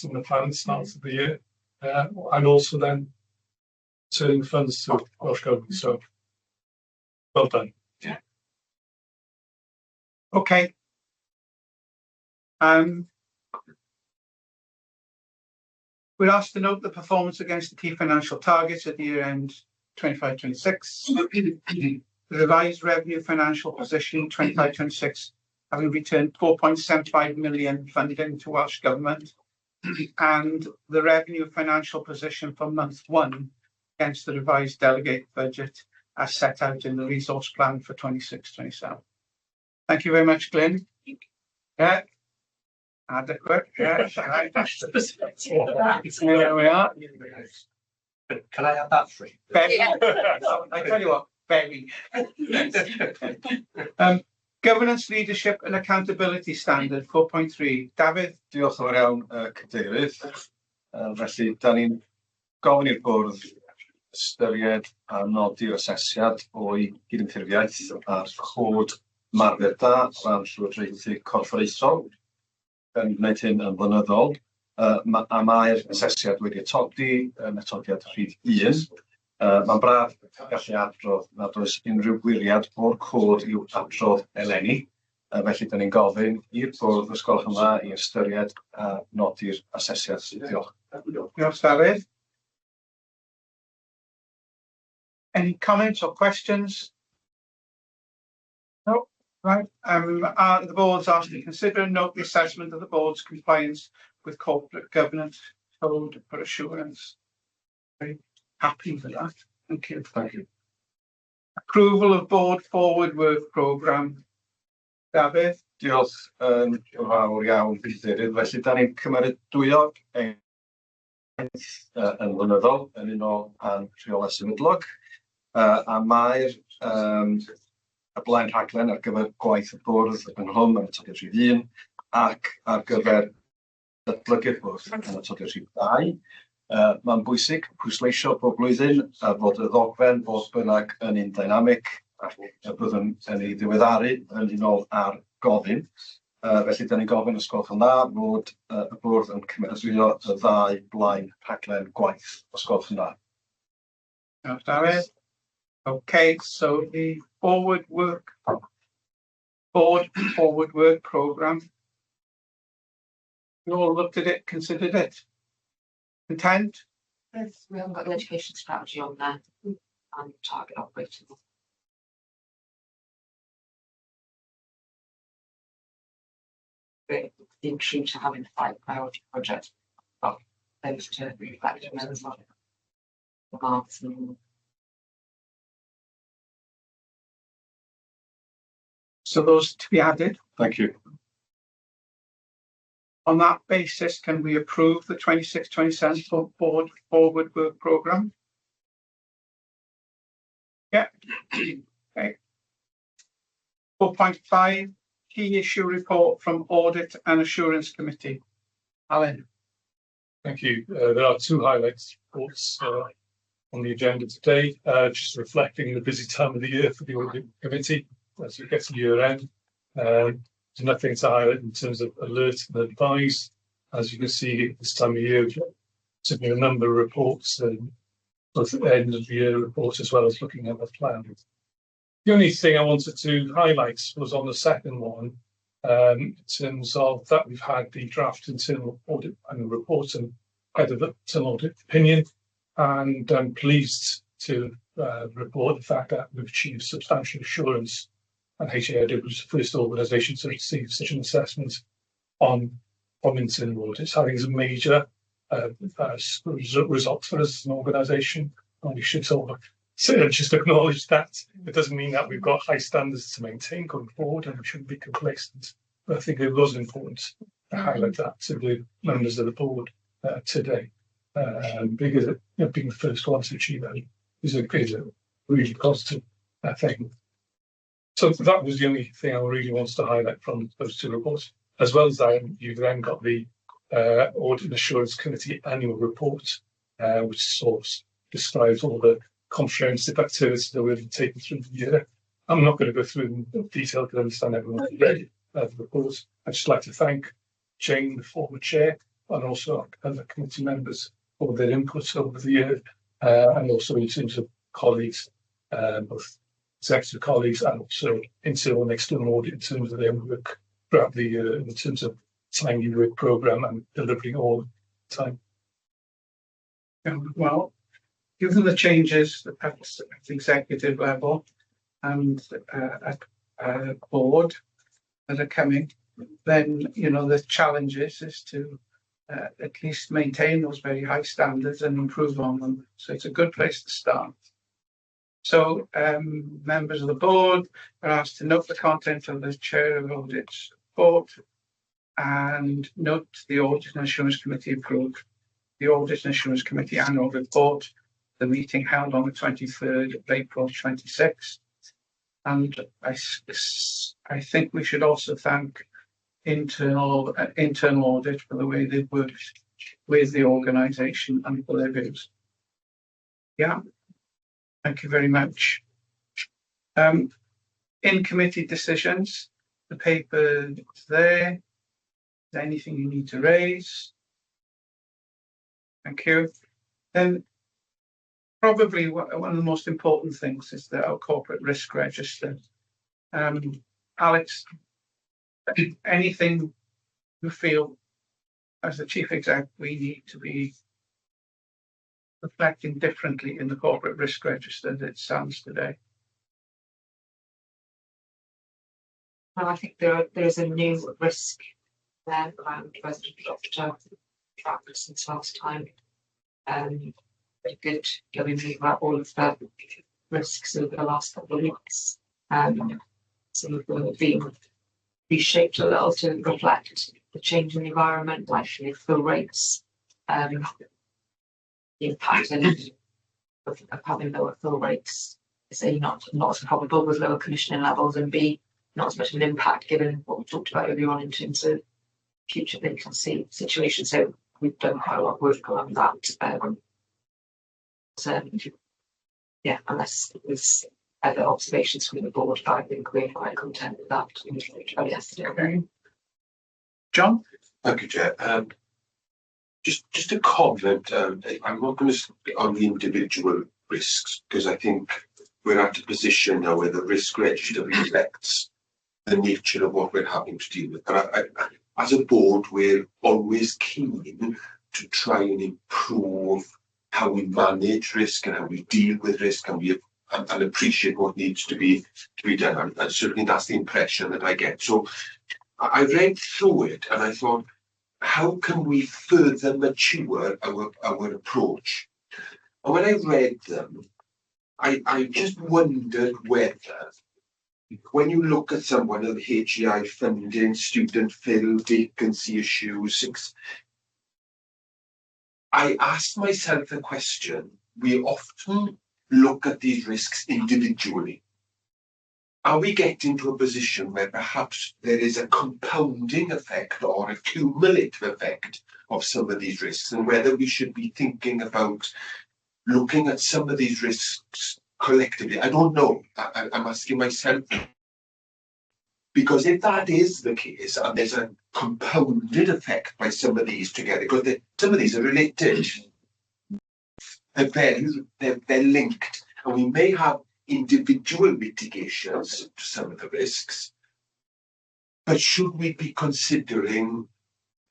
in the plan at the start of the year, and also then turning funds to Welsh Government. So well done. Yeah. Okay. We're asked to note the performance against the key financial targets at the year end 25-26. The revised revenue financial position 25-26, having returned 4.75 million funding to Welsh Government, and the revenue financial position for month 1 against the revised delegate budget as set out in the resource plan for 26-27. Thank you very much, Glenn. Yeah. Adequate. Yeah. There we are. Can I have that free? Very. I tell you what, very. Governance, leadership and accountability standard 4.3. Dafydd. Diolch yn fawr iawn, Cadeirydd. Felly, da ni'n gofyn i'r bwrdd ystyried a nodi'r asesiad o'i gydymffurfiaeth a'r cod marfer da ran llywodraethu corfforaethol yn gwneud hyn yn flynyddol. A mae'r asesiad wedi atodi yn atodiad rhif 1. Mae'n braf gallu adrodd nad oes unrhyw gwiriad o'r cod i'w adrodd eleni. Felly, da ni'n gofyn i'r bwrdd os gwelwch yn dda i ystyried a nodi'r asesiad. Diolch. Diolch, Dafydd. Any comments or questions? No. Right. The board's asked to consider and note the assessment of the board's compliance with corporate governance code for assurance. Very happy for that. Thank you. Thank you. Approval of board forward work programme. Dafydd. Diolch yn fawr iawn, Cadeirydd. Felly, da ni'n cymeradwyo yn flynyddol yn un o rheolau sefydlog. A mae'r y blaen rhaglen ar gyfer gwaith y bwrdd ynghlwm yn atodiad rhif 1 ac ar gyfer datblygu'r bwrdd yn atodiad rhif 2. Mae'n bwysig pwysleisio bob blwyddyn a fod y ddogfen fodd bynnag yn un dynamic ac y byddwn yn ei ddiweddaru yn unol ar gofyn. Felly, da ni'n gofyn os gwelwch yn dda fod y bwrdd yn cymeradwyo y 2 blaen rhaglen gwaith os gwelwch yn dda. Diolch, Dafydd. Okay, so the board forward work programme. You all looked at it, considered it. Content? Yes, we haven't got the education strategy on there and target operating. But the key to having 5 priority projects, well, those to reflect on those marks and So those to be added. Thank you. On that basis, can we approve the 26-27 board forward work programme? Yeah. Okay. 4.5, key issue report from Audit and Assurance Committee. Alan. Thank you. There are 2 highlights reports on the agenda today, just reflecting the busy time of the year for the Audit Committee as it gets to year end. There's nothing to highlight in terms of alert and advise. As you can see, this time of year, submitting a number of reports, both at the end of the year reports as well as looking at the plan. The only thing I wanted to highlight was on the second one, in terms of that we've had the draft internal audit and report and head of internal audit opinion, and I'm pleased to report the fact that we've achieved substantial assurance, and HEIW was the first organisation to receive such an assessment from internal audits. I think it's a major result for us as an organisation, and we should all just acknowledge that. It doesn't mean that we've got high standards to maintain going forward, and we shouldn't be complacent. But I think it was important to highlight that to the members of the board today, because being the first one to achieve that is a really positive thing. So that was the only thing I really wanted to highlight from those 2 reports. As well as that, you've then got the Audit and Assurance Committee annual report, which sort of describes all the comprehensive activities that we've taken through the year. I'm not going to go through in detail because I understand everyone's read the report. I'd just like to thank Jane, the former chair, and also other committee members for their input over the year, and also in terms of colleagues, both executive colleagues and also internal and external audit in terms of their work throughout the year in terms of timely work programme and delivering all the time. Well, given the changes at the executive level and at board that are coming, then the challenge is to at least maintain those very high standards and improve on them. So it's a good place to start. So members of the board are asked to note the content of the Chair of Audit's report and note the Audit and Assurance Committee approved the Audit and Assurance Committee annual report, the meeting held on the 23rd of April 26. And I think we should also thank internal audit for the way they've worked with the organisation and for their views. Yeah. Thank you very much. In committee decisions, the paper is there. Is there anything you need to raise? Thank you. Then probably one of the most important things is our corporate risk register. Alex, anything you feel as the chief exec we need to be reflecting differently in the corporate risk register as it stands today? Well, I think there is a new risk there around resident doctor practice since last time. Very good going about all of the risks over the last couple of weeks. Some of them have been reshaped a little to reflect the change in the environment, like the fill rates, the impact of having lower fill rates is A, not as probable with lower commissioning levels, and B, not as much of an impact given what we talked about earlier on in terms of future vacancy situation. So we've done quite a lot of work around that. So yeah, unless there's other observations from the board, I think we're quite content with that. Yesterday. Okay. John? Thank you, Chair. Just a comment. I'm not going to speak on the individual risks because I think we're at a position now where the risk register reflects the nature of what we're having to deal with. And as a board, we're always keen to try and improve how we manage risk and how we deal with risk, and appreciate what needs to be done. And certainly that's the impression that I get. So I read through it and I thought, how can we further mature our approach? And when I read them, I just wondered whether, when you look at someone of HEI funding, student fill, vacancy issues, I asked myself the question, we often look at these risks individually. Are we getting to a position where perhaps there is a compounding effect or a cumulative effect of some of these risks, and whether we should be thinking about looking at some of these risks collectively? I don't know. I'm asking myself. Because if that is the case, and there's a compounded effect by some of these together, because some of these are related, they're linked, and we may have individual mitigations to some of the risks, but should we be considering,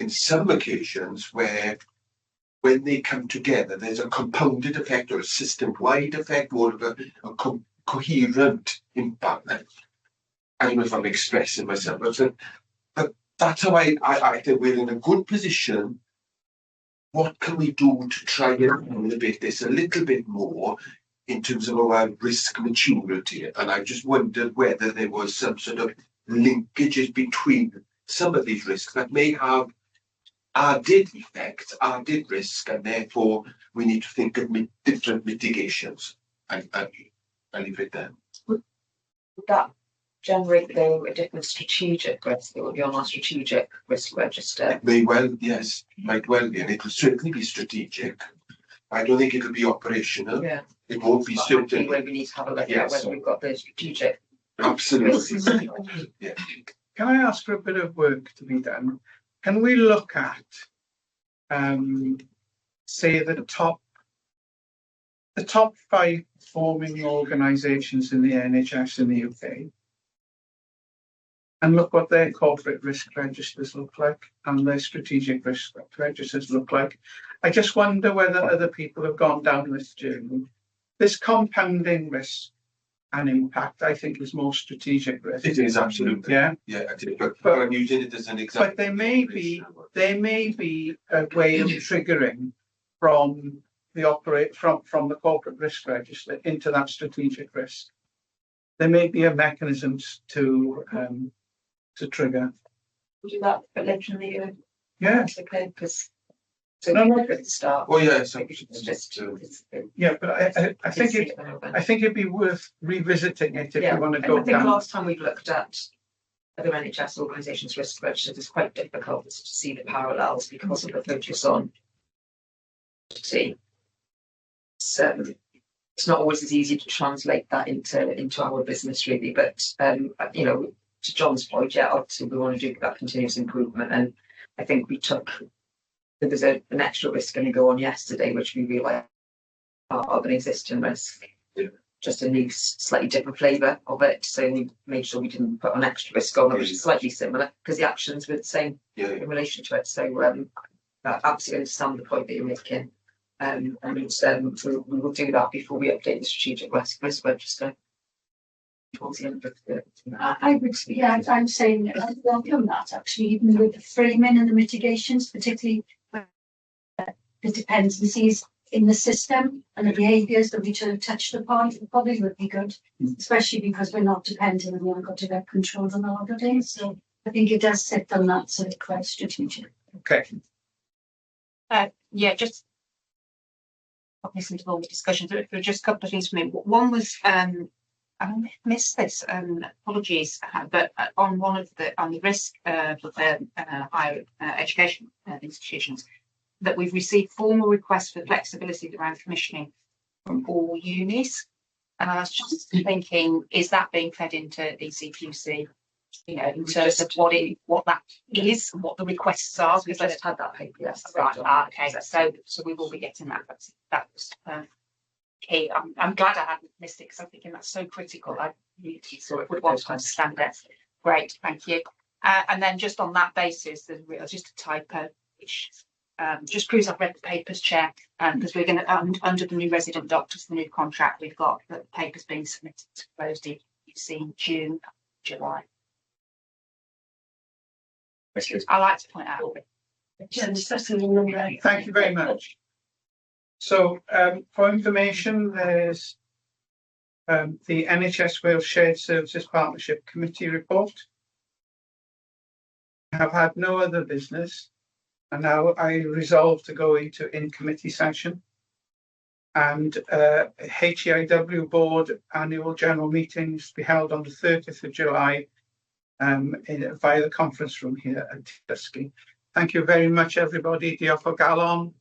in some occasions, where when they come together, there's a compounded effect or a system-wide effect, more of a coherent impact? I don't know if I'm expressing myself, but that's how I think we're in a good position. What can we do to try and elevate this a little bit more in terms of our risk maturity? And I just wondered whether there was some sort of linkages between some of these risks that may have added effects, added risk, and therefore we need to think of different mitigations. I'll leave it there. Would that generate though a different strategic risk that would be on our strategic risk register? It may well, yes, might well be, and it will certainly be strategic. I don't think it'll be operational. Yeah. It won't be certainly where we need to have a look at whether we've got the strategic. Absolutely. Yeah. Can I ask for a bit of work to be done? Can we look at, say, the top 5 performing organisations in the NHS in the UK, and look what their corporate risk registers look like and their strategic risk registers look like? I just wonder whether other people have gone down this journey. This compounding risk and impact, I think, is more strategic risk. It is, absolutely. Yeah. Yeah, I did. But I'm using it as an example. But there may be a way of triggering from the corporate risk register into that strategic risk. There may be a mechanism to trigger. We'll do that for later in the year. Yeah. Okay, because to start. Oh yeah, so yeah, but I think it'd be worth revisiting it if you want to go I think down. last time we looked at other NHS organisations' risk registers, it's quite difficult to see the parallels because of the focus on see. So it's not always as easy to translate that into our business really, but you know, to John's point, yeah, obviously we want to do that continuous improvement, and I think there was an extra risk going to go on yesterday, which we realised part of an existing risk, just a new, slightly different flavour of it. So we made sure we didn't put an extra risk on it, which is slightly similar because the actions were the same in relation to it. So I absolutely understand the point that you're making, and so we will do that before we update the strategic risk register. Towards the end of the I would, yeah, I'm saying I welcome that actually, even with the framing and the mitigations, particularly the dependencies in the system and the behaviours that we sort of touched upon, it probably would be good, especially because we're not dependent and we haven't got direct control on a lot of things. So I think it does sit on that sort of quite strategic. Okay. Yeah, just obviously to all the discussions, there were just a couple of things for me. One was I missed this. Apologies, but on the risk for the higher education institutions, that we've received formal requests for flexibility around commissioning from all unis. And I was just thinking, is that being fed into ECQC? You know, in terms of what that is, and what the requests are. Because let's had that paper. Yes, right. Okay. So we will be getting that. That was key. I'm glad I hadn't missed it because I'm thinking that's so critical. I really sort of would want to understand it. Great, thank you. And then just on that basis, there's just a typo, which just proves I've read the papers, Chair, because we're going to under the new resident doctors, the new contract, we've got the papers being submitted to Bwrdd. You've seen June, July. I like to point out. Thank you very much. So, for information, there's the NHS Wales Shared Services Partnership Committee report. I have had no other business, and now I resolve to go into in-committee session. And HEIW Board Annual General Meetings to be held on the 30th of July via the conference room here at Dysgu. Thank you very much, everybody. Diolch o galon.